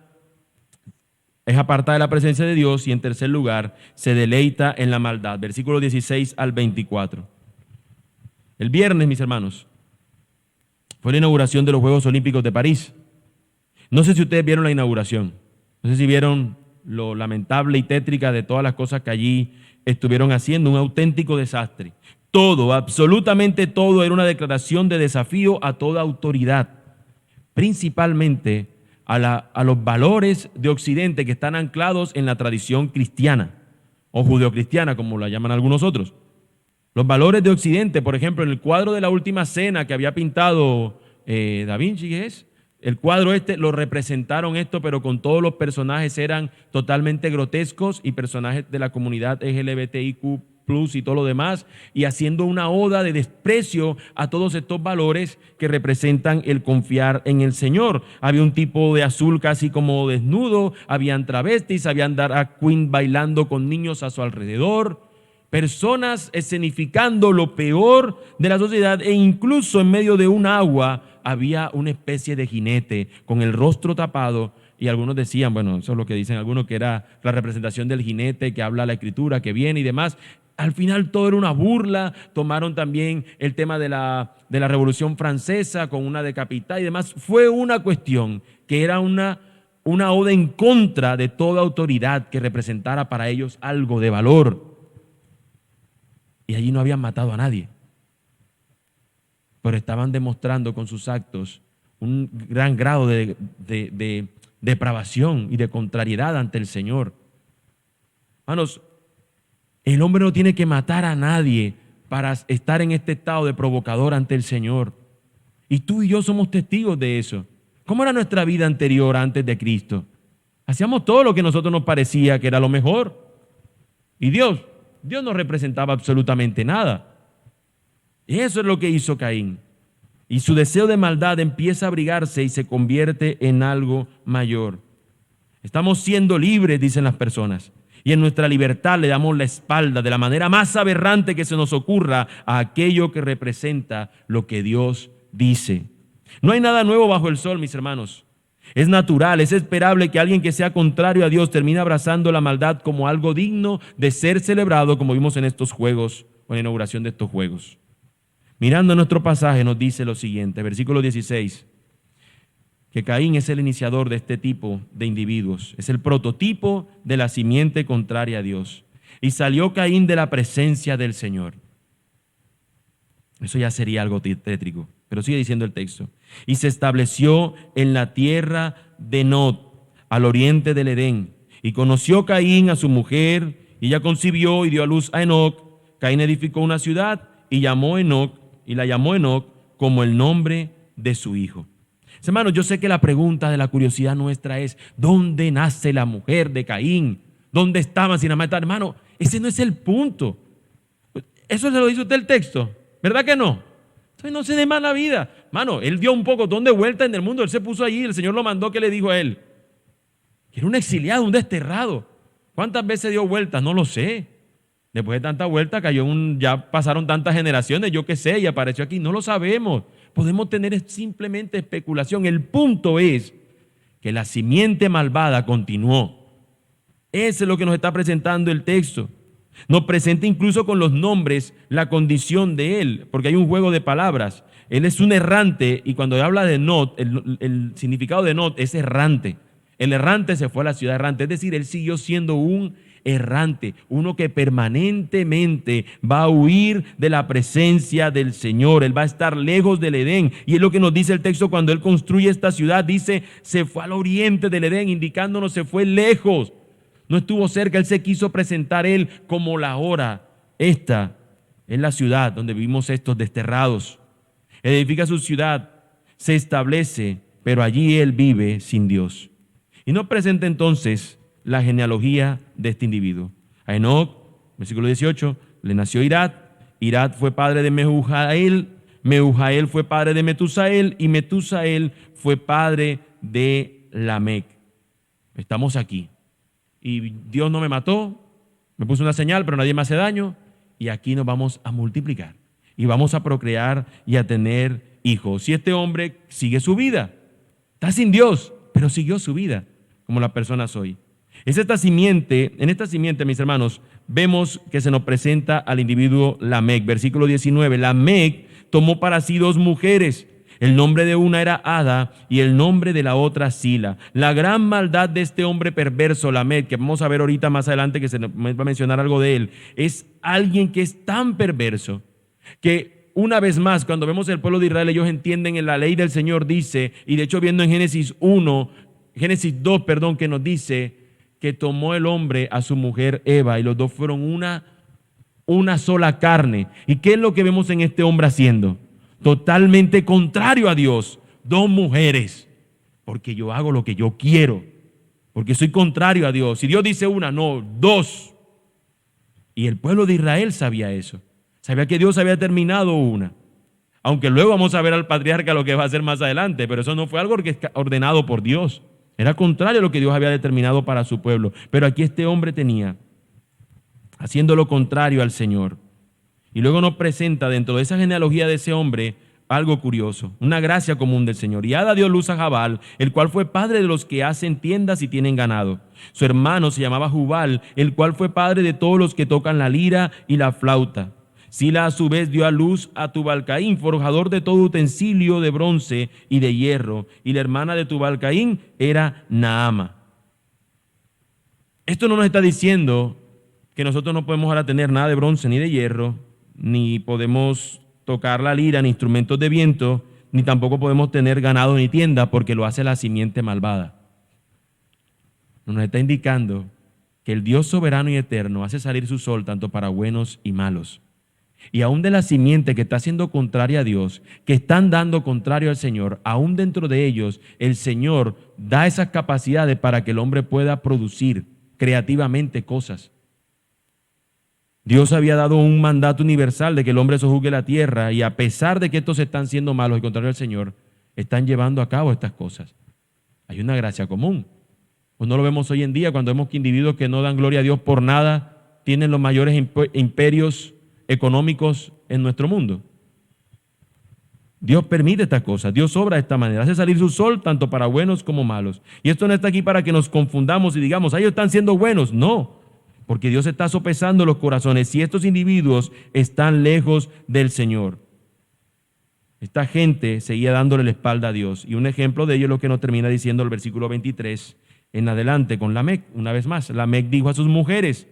es apartada de la presencia de Dios y en tercer lugar se deleita en la maldad. Versículos 16 al 24. El viernes, mis hermanos, fue la inauguración de los Juegos Olímpicos de París. No sé si ustedes vieron la inauguración, no sé si vieron lo lamentable y tétrica de todas las cosas que allí estuvieron haciendo, un auténtico desastre. Todo, absolutamente todo, era una declaración de desafío a toda autoridad, principalmente a los valores de Occidente que están anclados en la tradición cristiana o judeocristiana, como la llaman algunos otros. Los valores de Occidente, por ejemplo, en el cuadro de la Última Cena que había pintado Da Vinci, ¿qué es? El cuadro lo representaron esto, pero con todos los personajes eran totalmente grotescos y personajes de la comunidad LGBTIQ+, y todo lo demás, y haciendo una oda de desprecio a todos estos valores que representan el confiar en el Señor. Había un tipo de azul casi como desnudo, habían travestis, habían drag queen bailando con niños a su alrededor, personas escenificando lo peor de la sociedad, e incluso en medio de un agua había una especie de jinete con el rostro tapado, y algunos decían, bueno, eso es lo que dicen algunos, que era la representación del jinete que habla la Escritura, que viene y demás. Al final todo era una burla. Tomaron también el tema de la Revolución Francesa con una decapitada y demás. Fue una cuestión que era una oda en contra de toda autoridad que representara para ellos algo de valor. Y allí no habían matado a nadie, pero estaban demostrando con sus actos un gran grado de depravación y de contrariedad ante el Señor. Hermanos, el hombre no tiene que matar a nadie para estar en este estado de provocador ante el Señor. Y tú y yo somos testigos de eso. ¿Cómo era nuestra vida anterior antes de Cristo? Hacíamos todo lo que a nosotros nos parecía que era lo mejor. Y Dios no representaba absolutamente nada. Y eso es lo que hizo Caín. Y su deseo de maldad empieza a abrigarse y se convierte en algo mayor. Estamos siendo libres, dicen las personas. Y en nuestra libertad le damos la espalda de la manera más aberrante que se nos ocurra a aquello que representa lo que Dios dice. No hay nada nuevo bajo el sol, mis hermanos. Es natural, es esperable que alguien que sea contrario a Dios termine abrazando la maldad como algo digno de ser celebrado, como vimos en estos juegos o en la inauguración de estos juegos. Mirando nuestro pasaje nos dice lo siguiente, versículo 16, que Caín es el iniciador de este tipo de individuos, es el prototipo de la simiente contraria a Dios. Y salió Caín de la presencia del Señor. Eso ya sería algo tétrico, pero sigue diciendo el texto. Y se estableció en la tierra de Nod, al oriente del Edén. Y conoció Caín a su mujer, y ella concibió y dio a luz a Enoc. Caín edificó una ciudad y la llamó Enoc como el nombre de su hijo. Hermanos, yo sé que la pregunta de la curiosidad nuestra es, ¿dónde nace la mujer de Caín? ¿Dónde estaban sin amar? Hermano, ese no es el punto. Eso se lo dice usted el texto, ¿verdad que no? Entonces no se dé mala vida. Hermano, él dio un pocotón de vuelta en el mundo, él se puso allí, el Señor lo mandó, ¿qué le dijo a él? Que era un exiliado, un desterrado. ¿Cuántas veces dio vueltas? No lo sé. Después de tanta vuelta ya pasaron tantas generaciones, yo qué sé, y apareció aquí, no lo sabemos. Podemos tener simplemente especulación. El punto es que la simiente malvada continuó. Eso es lo que nos está presentando el texto. Nos presenta incluso con los nombres la condición de él, porque hay un juego de palabras. Él es un errante y cuando habla de Not, el significado de Not es errante. El errante se fue a la ciudad errante, es decir, él siguió siendo un errante, uno que permanentemente va a huir de la presencia del Señor. Él va a estar lejos del Edén. Y es lo que nos dice el texto cuando él construye esta ciudad. Dice, se fue al oriente del Edén, indicándonos se fue lejos. No estuvo cerca, él se quiso presentar él como la hora. Esta es la ciudad donde vivimos estos desterrados. Edifica su ciudad, se establece, pero allí él vive sin Dios. Y nos presenta entonces la genealogía de este individuo. A Enoc, versículo 18, le nació Irad. Irad fue padre de Mehujael. Mehujael fue padre de Metusael. Y Metusael fue padre de Lamec. Estamos aquí. Y Dios no me mató, me puso una señal, pero nadie me hace daño. Y aquí nos vamos a multiplicar. Y vamos a procrear y a tener hijos. Y este hombre sigue su vida. Está sin Dios, pero siguió su vida, como las personas hoy. En esta simiente, mis hermanos, vemos que se nos presenta al individuo Lamec. Versículo 19, Lamec tomó para sí 2 mujeres. El nombre de una era Ada y el nombre de la otra Sila. La gran maldad de este hombre perverso, Lamec, que vamos a ver ahorita más adelante que se nos va a mencionar algo de él, es alguien que es tan perverso que una vez más, cuando vemos el pueblo de Israel, ellos entienden en la ley del Señor dice, y de hecho viendo en Génesis 2, que nos dice que tomó el hombre a su mujer Eva y los dos fueron una sola carne. ¿Y qué es lo que vemos en este hombre haciendo? Totalmente contrario a Dios. 2 mujeres, porque yo hago lo que yo quiero, porque soy contrario a Dios. Si Dios dice una, no, 2. Y el pueblo de Israel sabía eso. Sabía que Dios había terminado una. Aunque luego vamos a ver al patriarca lo que va a hacer más adelante, pero eso no fue algo que es ordenado por Dios. Era contrario a lo que Dios había determinado para su pueblo. Pero aquí este hombre tenía, haciendo lo contrario al Señor. Y luego nos presenta dentro de esa genealogía de ese hombre algo curioso, una gracia común del Señor. Y Ada dio luz a Jabal, el cual fue padre de los que hacen tiendas y tienen ganado. Su hermano se llamaba Jubal, el cual fue padre de todos los que tocan la lira y la flauta. Sila a su vez dio a luz a Tubal-Caín, forjador de todo utensilio de bronce y de hierro. Y la hermana de Tubal-Caín era Naama. Esto no nos está diciendo que nosotros no podemos ahora tener nada de bronce ni de hierro, ni podemos tocar la lira, ni instrumentos de viento, ni tampoco podemos tener ganado ni tienda, porque lo hace la simiente malvada. Nos está indicando que el Dios soberano y eterno hace salir su sol tanto para buenos y malos. Y aún de la simiente que está siendo contraria a Dios, que están dando contrario al Señor, aún dentro de ellos, el Señor da esas capacidades para que el hombre pueda producir creativamente cosas. Dios había dado un mandato universal de que el hombre sojuzgue la tierra y a pesar de que estos están siendo malos y contrario al Señor, están llevando a cabo estas cosas. Hay una gracia común. Pues no lo vemos hoy en día cuando vemos que individuos que no dan gloria a Dios por nada tienen los mayores imperios económicos en nuestro mundo. Dios permite estas cosas, Dios obra de esta manera, hace salir su sol tanto para buenos como malos. Y esto no está aquí para que nos confundamos y digamos, ellos están siendo buenos. No, porque Dios está sopesando los corazones. Si estos individuos están lejos del Señor, esta gente seguía dándole la espalda a Dios. Y un ejemplo de ello es lo que nos termina diciendo el versículo 23 en adelante con Lamec. Una vez más, Lamec dijo a sus mujeres,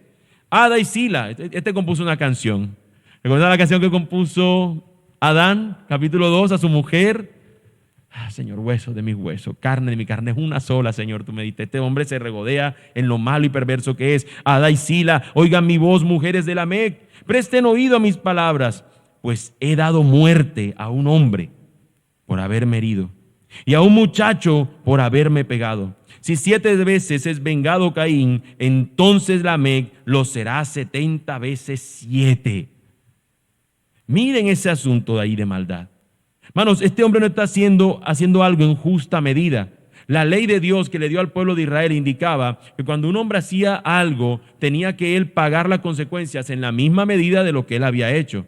Ada y Sila. Este compuso una canción. ¿Recuerdan la canción que compuso Adán, capítulo 2, a su mujer? Señor, hueso de mis huesos, carne de mi carne, es una sola, Señor, tú me diste. Este hombre se regodea en lo malo y perverso que es. Ada y Sila, oigan mi voz, mujeres de Lamec, presten oído a mis palabras, pues he dado muerte a un hombre por haberme herido y a un muchacho por haberme pegado. Si 7 veces es vengado Caín, entonces Lamec lo será 70 veces 7. Miren ese asunto de ahí de maldad. Hermanos, este hombre no está haciendo algo en justa medida. La ley de Dios que le dio al pueblo de Israel indicaba que cuando un hombre hacía algo, tenía que él pagar las consecuencias en la misma medida de lo que él había hecho.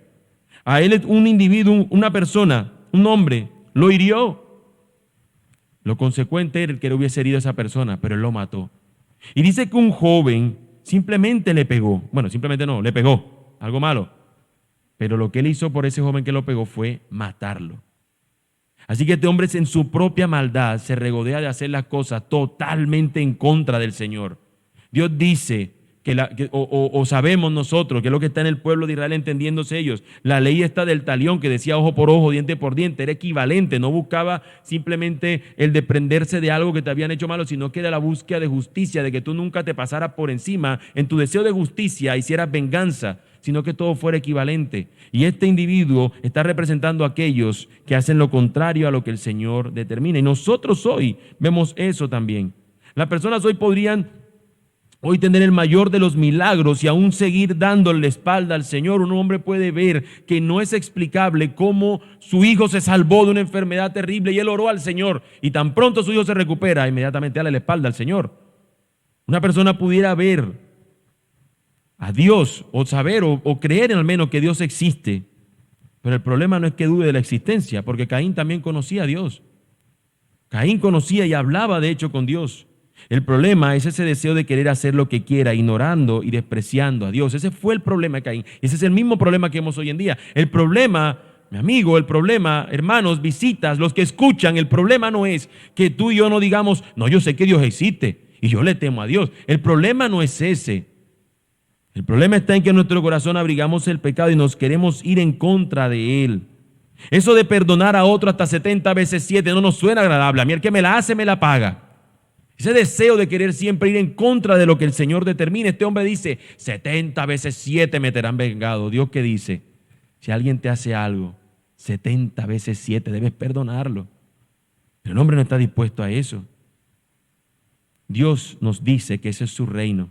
A él un individuo, una persona, un hombre, lo hirió. Lo consecuente era el que le hubiese herido a esa persona, pero él lo mató. Y dice que un joven simplemente le pegó. Bueno, simplemente no, le pegó, algo malo. Pero lo que él hizo por ese joven que lo pegó fue matarlo. Así que este hombre en su propia maldad se regodea de hacer las cosas totalmente en contra del Señor. Dios dice o sabemos nosotros que es lo que está en el pueblo de Israel entendiéndose ellos. La ley está del talión que decía ojo por ojo, diente por diente, era equivalente, no buscaba simplemente el desprenderse de algo que te habían hecho malo, sino que era la búsqueda de justicia, de que tú nunca te pasaras por encima en tu deseo de justicia, hicieras venganza, sino que todo fuera equivalente. Y este individuo está representando a aquellos que hacen lo contrario a lo que el Señor determina. Y nosotros hoy vemos eso también. Las personas hoy podrían tener el mayor de los milagros y aún seguir dándole la espalda al Señor. Un hombre puede ver que no es explicable cómo su hijo se salvó de una enfermedad terrible y él oró al Señor. Y tan pronto su hijo se recupera, inmediatamente dale la espalda al Señor. Una persona pudiera ver a Dios o saber o creer al menos que Dios existe. Pero el problema no es que dude de la existencia, porque Caín también conocía a Dios. Caín conocía y hablaba de hecho con Dios. El problema es ese deseo de querer hacer lo que quiera, ignorando y despreciando a Dios. Ese fue el problema de Caín. Ese es el mismo problema que vemos hoy en día. El problema, mi amigo, el problema, hermanos, visitas, los que escuchan, el problema no es que tú y yo no digamos, no, yo sé que Dios existe y yo le temo a Dios. El problema no es ese. El problema está en que en nuestro corazón abrigamos el pecado y nos queremos ir en contra de él. Eso de perdonar a otro hasta 70 veces 7 no nos suena agradable. A mí el que me la hace me la paga. Ese deseo de querer siempre ir en contra de lo que el Señor determine. Este hombre dice, 70 veces 7 me serán vengado. Dios que dice, si alguien te hace algo, 70 veces 7 debes perdonarlo. Pero el hombre no está dispuesto a eso. Dios nos dice que ese es su reino,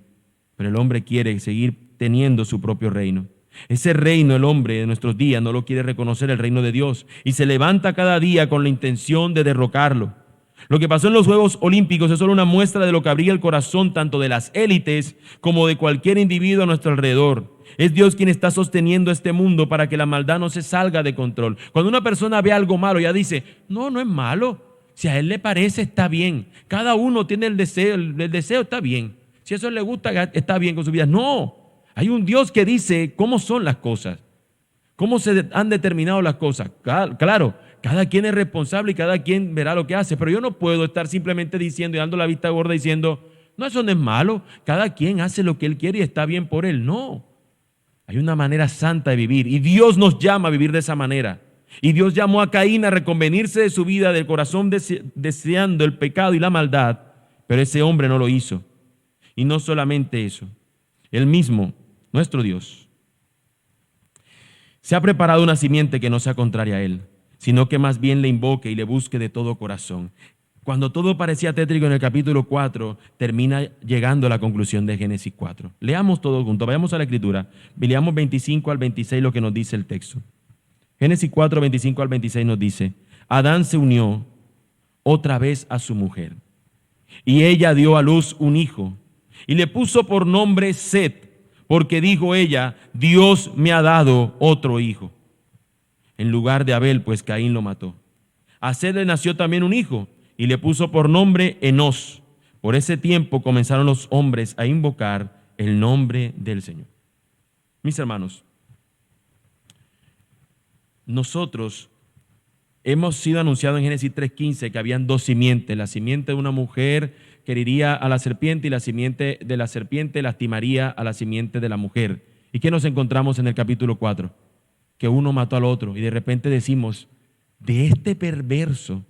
pero el hombre quiere seguir teniendo su propio reino. Ese reino el hombre de nuestros días no lo quiere reconocer, el reino de Dios, y se levanta cada día con la intención de derrocarlo. Lo que pasó en los Juegos Olímpicos es solo una muestra de lo que abriga el corazón tanto de las élites como de cualquier individuo a nuestro alrededor. Es Dios quien está sosteniendo este mundo para que la maldad no se salga de control. Cuando una persona ve algo malo, ya dice, no, no es malo. Si a él le parece, está bien. Cada uno tiene el deseo está bien. Si eso le gusta, está bien con su vida. No, hay un Dios que dice cómo son las cosas, cómo se han determinado las cosas. Claro, cada quien es responsable y cada quien verá lo que hace, pero yo no puedo estar simplemente diciendo y dando la vista gorda diciendo, no, eso no es malo, cada quien hace lo que él quiere y está bien por él. No, hay una manera santa de vivir y Dios nos llama a vivir de esa manera. Y Dios llamó a Caín a reconvenirse de su vida, del corazón deseando el pecado y la maldad, pero ese hombre no lo hizo. Y no solamente eso, él mismo, nuestro Dios, se ha preparado una simiente que no sea contraria a él, sino que más bien le invoque y le busque de todo corazón. Cuando todo parecía tétrico en el capítulo 4, termina llegando a la conclusión de Génesis 4. Leamos todo juntos, vayamos a la Escritura, leamos 25 al 26 lo que nos dice el texto. Génesis 4, 25 al 26 nos dice, Adán se unió otra vez a su mujer, y ella dio a luz un hijo, y le puso por nombre Set, porque dijo ella, Dios me ha dado otro hijo. En lugar de Abel, pues Caín lo mató. A Set le nació también un hijo, y le puso por nombre Enós. Por ese tiempo comenzaron los hombres a invocar el nombre del Señor. Mis hermanos, nosotros hemos sido anunciados en Génesis 3:15 que habían dos simientes, la simiente de una mujer que heriría a la serpiente y la simiente de la serpiente lastimaría a la simiente de la mujer. ¿Y qué nos encontramos en el capítulo 4? Que uno mató al otro y de repente decimos, de este perverso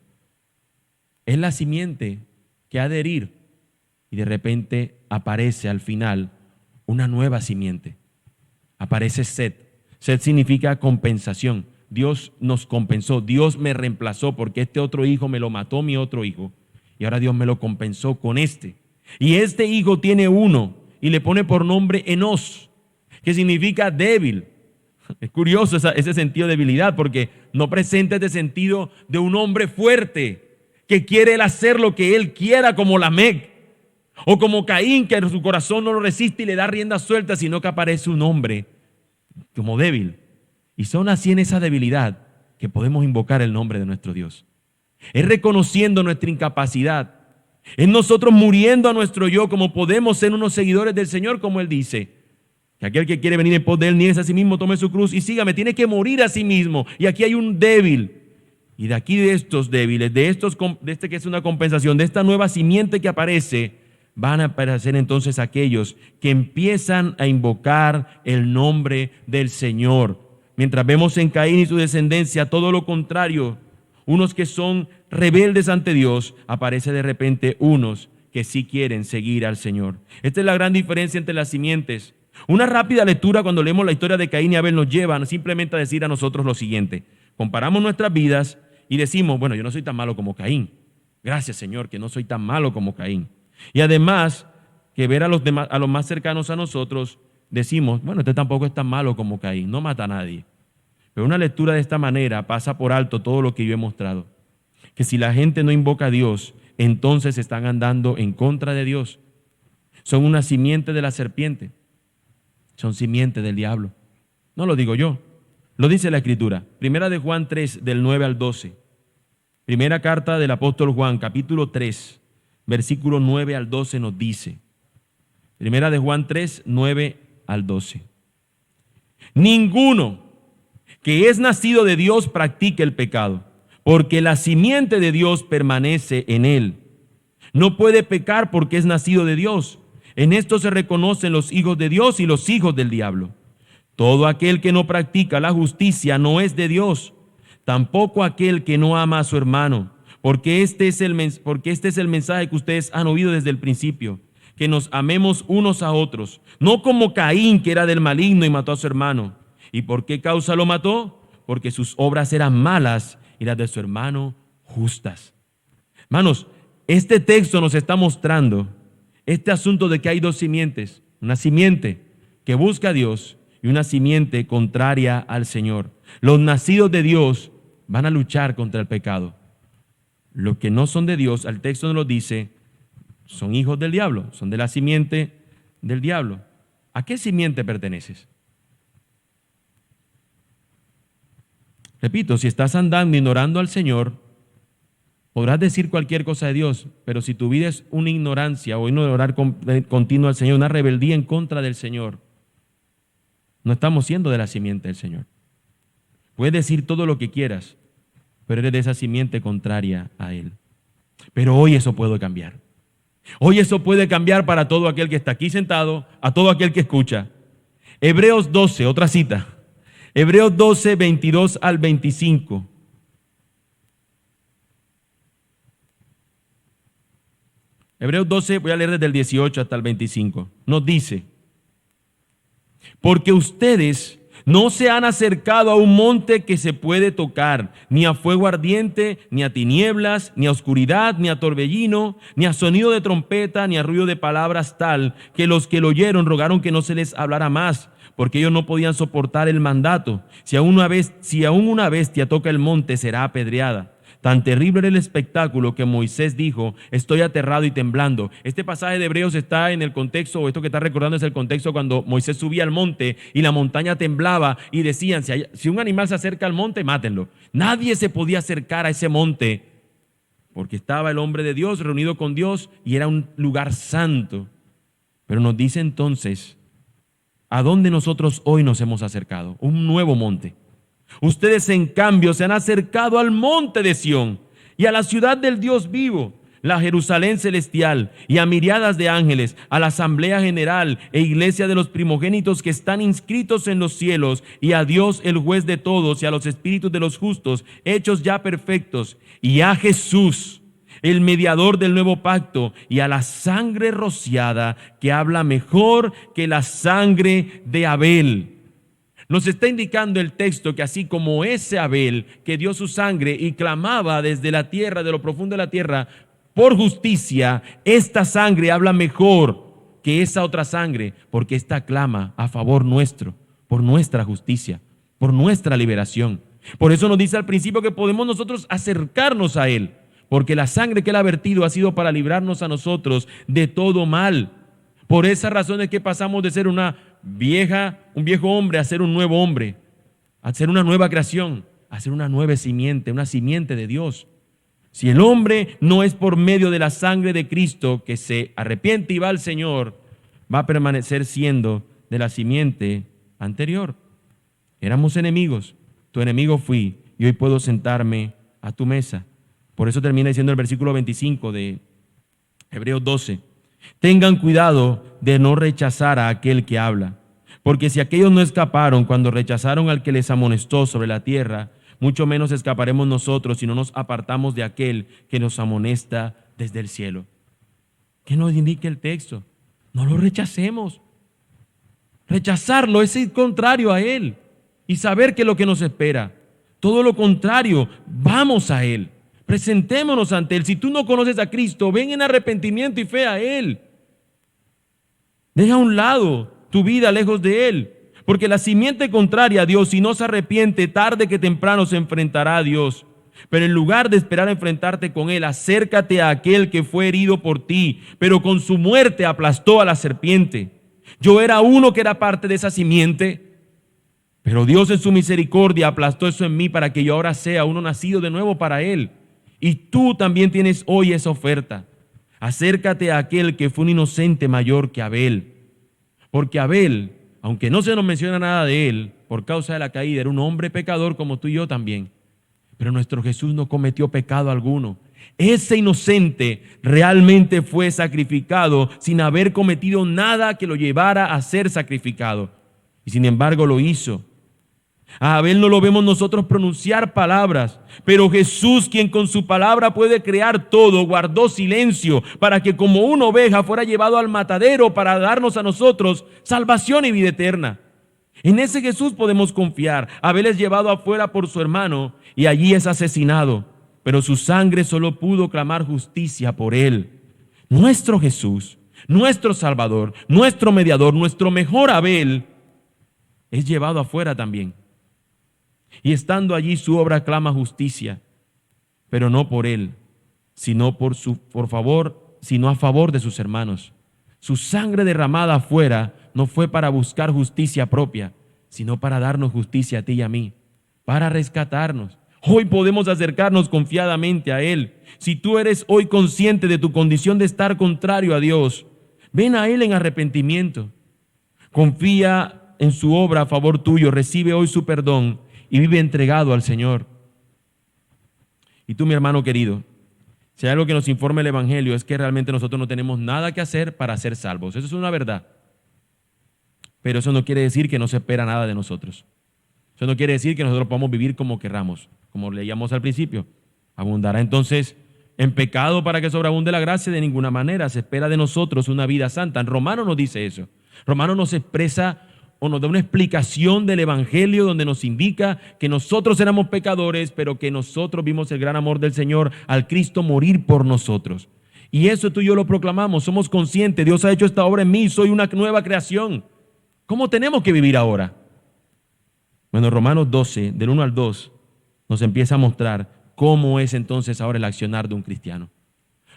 es la simiente que ha de herir, y de repente aparece al final una nueva simiente. Aparece Set. Set significa compensación. Dios nos compensó, Dios me reemplazó porque este otro hijo me lo mató mi otro hijo y ahora Dios me lo compensó con este. Y este hijo tiene uno y le pone por nombre Enós, que significa débil. Es curioso ese sentido de debilidad porque no presenta este sentido de un hombre fuerte que quiere él hacer lo que él quiera como Lamec o como Caín que en su corazón no lo resiste y le da rienda suelta, sino que aparece un hombre como débil. Y son así en esa debilidad que podemos invocar el nombre de nuestro Dios. Es reconociendo nuestra incapacidad, Es nosotros muriendo a nuestro yo, como podemos ser unos seguidores del Señor, como Él dice. Que aquel que quiere venir en pos de Él, niegue a sí mismo, tome su cruz y sígame. Tiene que morir a sí mismo. Y aquí hay un débil. Y de aquí, de estos débiles, de este que es una compensación, de esta nueva simiente que aparece, van a aparecer entonces aquellos que empiezan a invocar el nombre del Señor. Mientras vemos en Caín y su descendencia todo lo contrario, unos que son rebeldes ante Dios, aparece de repente unos que sí quieren seguir al Señor. Esta es la gran diferencia entre las simientes. Una rápida lectura cuando leemos la historia de Caín y Abel nos lleva simplemente a decir a nosotros lo siguiente. Comparamos nuestras vidas y decimos, bueno, yo no soy tan malo como Caín. Gracias, Señor, que no soy tan malo como Caín. Y además, que ver a los demás, a los más cercanos a nosotros, decimos, bueno, este tampoco es tan malo como Caín, no mata a nadie. Pero una lectura de esta manera pasa por alto todo lo que yo he mostrado. Que si la gente no invoca a Dios, entonces están andando en contra de Dios. Son una simiente de la serpiente. Son simiente del diablo. No lo digo yo, lo dice la Escritura. Primera de Juan 3, del 9 al 12. Primera carta del apóstol Juan, capítulo 3, versículo 9 al 12 nos dice. Primera de Juan 3, 9 al 12. Ninguno que es nacido de Dios practica el pecado, porque la simiente de Dios permanece en él. No puede pecar porque es nacido de Dios. En esto se reconocen los hijos de Dios y los hijos del diablo. Todo aquel que no practica la justicia no es de Dios, tampoco aquel que no ama a su hermano, porque este es el mensaje que ustedes han oído desde el principio, que nos amemos unos a otros, no como Caín, que era del maligno y mató a su hermano. ¿Y por qué causa lo mató? Porque sus obras eran malas y las de su hermano justas. Hermanos, este texto nos está mostrando este asunto de que hay dos simientes, una simiente que busca a Dios y una simiente contraria al Señor. Los nacidos de Dios van a luchar contra el pecado. Los que no son de Dios, el texto nos lo dice, son hijos del diablo, son de la simiente del diablo. ¿A qué simiente perteneces? Repito, si estás andando ignorando al Señor, podrás decir cualquier cosa de Dios, pero si tu vida es una ignorancia o ignorar continuo al Señor, una rebeldía en contra del Señor, no estamos siendo de la simiente del Señor. Puedes decir todo lo que quieras, pero eres de esa simiente contraria a Él. Pero hoy eso puede cambiar. Hoy eso puede cambiar para todo aquel que está aquí sentado, a todo aquel que escucha. Hebreos 12, otra cita. Hebreos 12, 22 al 25. Hebreos 12, voy a leer desde el 18 hasta el 25. Nos dice, porque ustedes no se han acercado a un monte que se puede tocar, ni a fuego ardiente, ni a tinieblas, ni a oscuridad, ni a torbellino, ni a sonido de trompeta, ni a ruido de palabras tal, que los que lo oyeron rogaron que no se les hablara más, porque ellos no podían soportar el mandato. Si aún una bestia toca el monte, será apedreada. Tan terrible era el espectáculo que Moisés dijo, estoy aterrado y temblando. Este pasaje de Hebreos está en el contexto, o esto que está recordando es el contexto cuando Moisés subía al monte y la montaña temblaba y decían, si un animal se acerca al monte, mátenlo. Nadie se podía acercar a ese monte porque estaba el hombre de Dios reunido con Dios y era un lugar santo. Pero nos dice entonces, ¿a dónde nosotros hoy nos hemos acercado? Un nuevo monte. Ustedes, en cambio, se han acercado al monte de Sión y a la ciudad del Dios vivo, la Jerusalén celestial, y a miriadas de ángeles, a la asamblea general e iglesia de los primogénitos que están inscritos en los cielos, y a Dios el juez de todos, y a los espíritus de los justos, hechos ya perfectos, y a Jesús, el mediador del nuevo pacto, y a la sangre rociada, que habla mejor que la sangre de Abel. Nos está indicando el texto que así como ese Abel que dio su sangre y clamaba desde la tierra, de lo profundo de la tierra, por justicia, esta sangre habla mejor que esa otra sangre, porque esta clama a favor nuestro, por nuestra justicia, por nuestra liberación. Por eso nos dice al principio que podemos nosotros acercarnos a Él, porque la sangre que Él ha vertido ha sido para librarnos a nosotros de todo mal. Por esa razón es que pasamos de ser un viejo hombre a ser un nuevo hombre, a ser una nueva creación, a ser una nueva simiente, una simiente de Dios. Si el hombre no es por medio de la sangre de Cristo que se arrepiente y va al Señor, va a permanecer siendo de la simiente anterior. Éramos enemigos, tu enemigo fui, y hoy puedo sentarme a tu mesa. Por eso termina diciendo el versículo 25 de Hebreos 12. Tengan cuidado de no rechazar a aquel que habla, porque si aquellos no escaparon cuando rechazaron al que les amonestó sobre la tierra, mucho menos escaparemos nosotros si no nos apartamos de aquel que nos amonesta desde el cielo. ¿Qué nos indica el texto? No lo rechacemos. Rechazarlo es ir contrario a Él y saber que es lo que nos espera. Todo lo contrario, vamos a Él. Presentémonos ante Él. Si tú no conoces a Cristo, ven en arrepentimiento y fe a Él. Deja a un lado tu vida lejos de Él. Porque la simiente contraria a Dios, si no se arrepiente, tarde que temprano se enfrentará a Dios. Pero en lugar de esperar a enfrentarte con Él, acércate a aquel que fue herido por ti, pero con su muerte aplastó a la serpiente. Yo era uno que era parte de esa simiente, pero Dios en su misericordia aplastó eso en mí para que yo ahora sea uno nacido de nuevo para Él. Y tú también tienes hoy esa oferta. Acércate a aquel que fue un inocente mayor que Abel. Porque Abel, aunque no se nos menciona nada de él, por causa de la caída, era un hombre pecador como tú y yo también. Pero nuestro Jesús no cometió pecado alguno. Ese inocente realmente fue sacrificado sin haber cometido nada que lo llevara a ser sacrificado. Y sin embargo lo hizo. A Abel no lo vemos nosotros pronunciar palabras, pero Jesús, quien con su palabra puede crear todo, guardó silencio para que como una oveja fuera llevado al matadero para darnos a nosotros salvación y vida eterna. En ese Jesús podemos confiar. Abel es llevado afuera por su hermano y allí es asesinado, pero su sangre solo pudo clamar justicia por él. Nuestro Jesús, nuestro Salvador, nuestro mediador, nuestro mejor Abel, es llevado afuera también. Y estando allí su obra clama justicia, pero no por él, sino sino a favor de sus hermanos. Su sangre derramada afuera no fue para buscar justicia propia, sino para darnos justicia a ti y a mí, para rescatarnos. Hoy podemos acercarnos confiadamente a Él. Si tú eres hoy consciente de tu condición de estar contrario a Dios, ven a Él en arrepentimiento. Confía en su obra a favor tuyo, recibe hoy su perdón y vive entregado al Señor. Y tú, mi hermano querido, si hay algo que nos informa el Evangelio es que realmente nosotros no tenemos nada que hacer para ser salvos. Eso es una verdad. Pero eso no quiere decir que no se espera nada de nosotros. Eso no quiere decir que nosotros podamos vivir como querramos, como leíamos al principio. ¿Abundará entonces en pecado para que sobreabunde la gracia? De ninguna manera. Se espera de nosotros una vida santa. En Romanos nos dice eso. Romanos nos expresa o nos da una explicación del Evangelio donde nos indica que nosotros éramos pecadores, pero que nosotros vimos el gran amor del Señor al Cristo morir por nosotros. Y eso tú y yo lo proclamamos, somos conscientes, Dios ha hecho esta obra en mí, soy una nueva creación. ¿Cómo tenemos que vivir ahora? Bueno, Romanos 12, del 1 al 2, nos empieza a mostrar cómo es entonces ahora el accionar de un cristiano.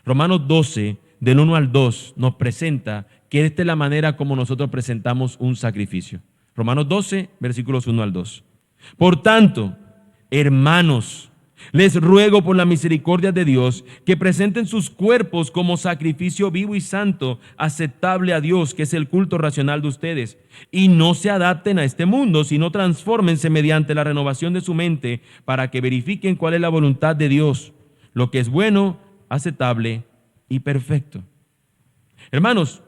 Romanos 12, del 1 al 2, nos presenta que esta es la manera como nosotros presentamos un sacrificio. Romanos 12, versículos 1 al 2. Por tanto, hermanos, les ruego por la misericordia de Dios que presenten sus cuerpos como sacrificio vivo y santo, aceptable a Dios, que es el culto racional de ustedes. Y no se adapten a este mundo, sino transfórmense mediante la renovación de su mente para que verifiquen cuál es la voluntad de Dios, lo que es bueno, aceptable y perfecto. Hermanos,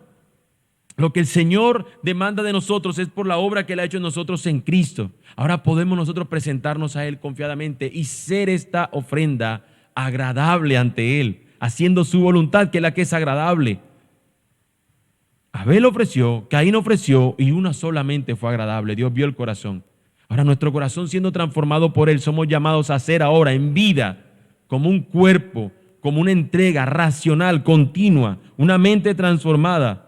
lo que el Señor demanda de nosotros es por la obra que Él ha hecho en nosotros en Cristo. Ahora podemos nosotros presentarnos a Él confiadamente y ser esta ofrenda agradable ante Él, haciendo su voluntad, que es la que es agradable. Abel ofreció, Caín ofreció y una solamente fue agradable. Dios vio el corazón. Ahora nuestro corazón siendo transformado por Él, somos llamados a ser ahora en vida como un cuerpo, como una entrega racional, continua, una mente transformada,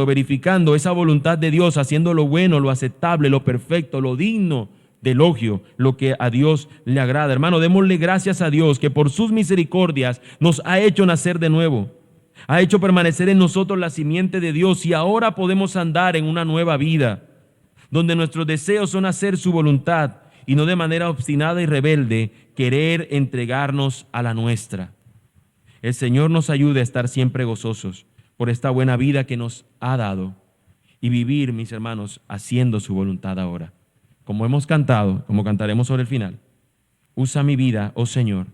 verificando esa voluntad de Dios, haciendo lo bueno, lo aceptable, lo perfecto, lo digno de elogio, lo que a Dios le agrada. Hermano, démosle gracias a Dios que por sus misericordias nos ha hecho nacer de nuevo, ha hecho permanecer en nosotros la simiente de Dios y ahora podemos andar en una nueva vida, donde nuestros deseos son hacer su voluntad y no de manera obstinada y rebelde querer entregarnos a la nuestra. El Señor nos ayude a estar siempre gozosos por esta buena vida que nos ha dado y vivir, mis hermanos, haciendo su voluntad ahora. Como hemos cantado, como cantaremos sobre el final, usa mi vida, oh Señor,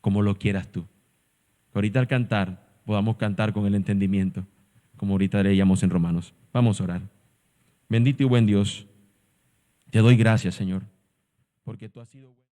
como lo quieras tú. Que ahorita al cantar podamos cantar con el entendimiento, como ahorita leíamos en Romanos. Vamos a orar. Bendito y buen Dios, te doy gracias, Señor, porque tú has sido bueno.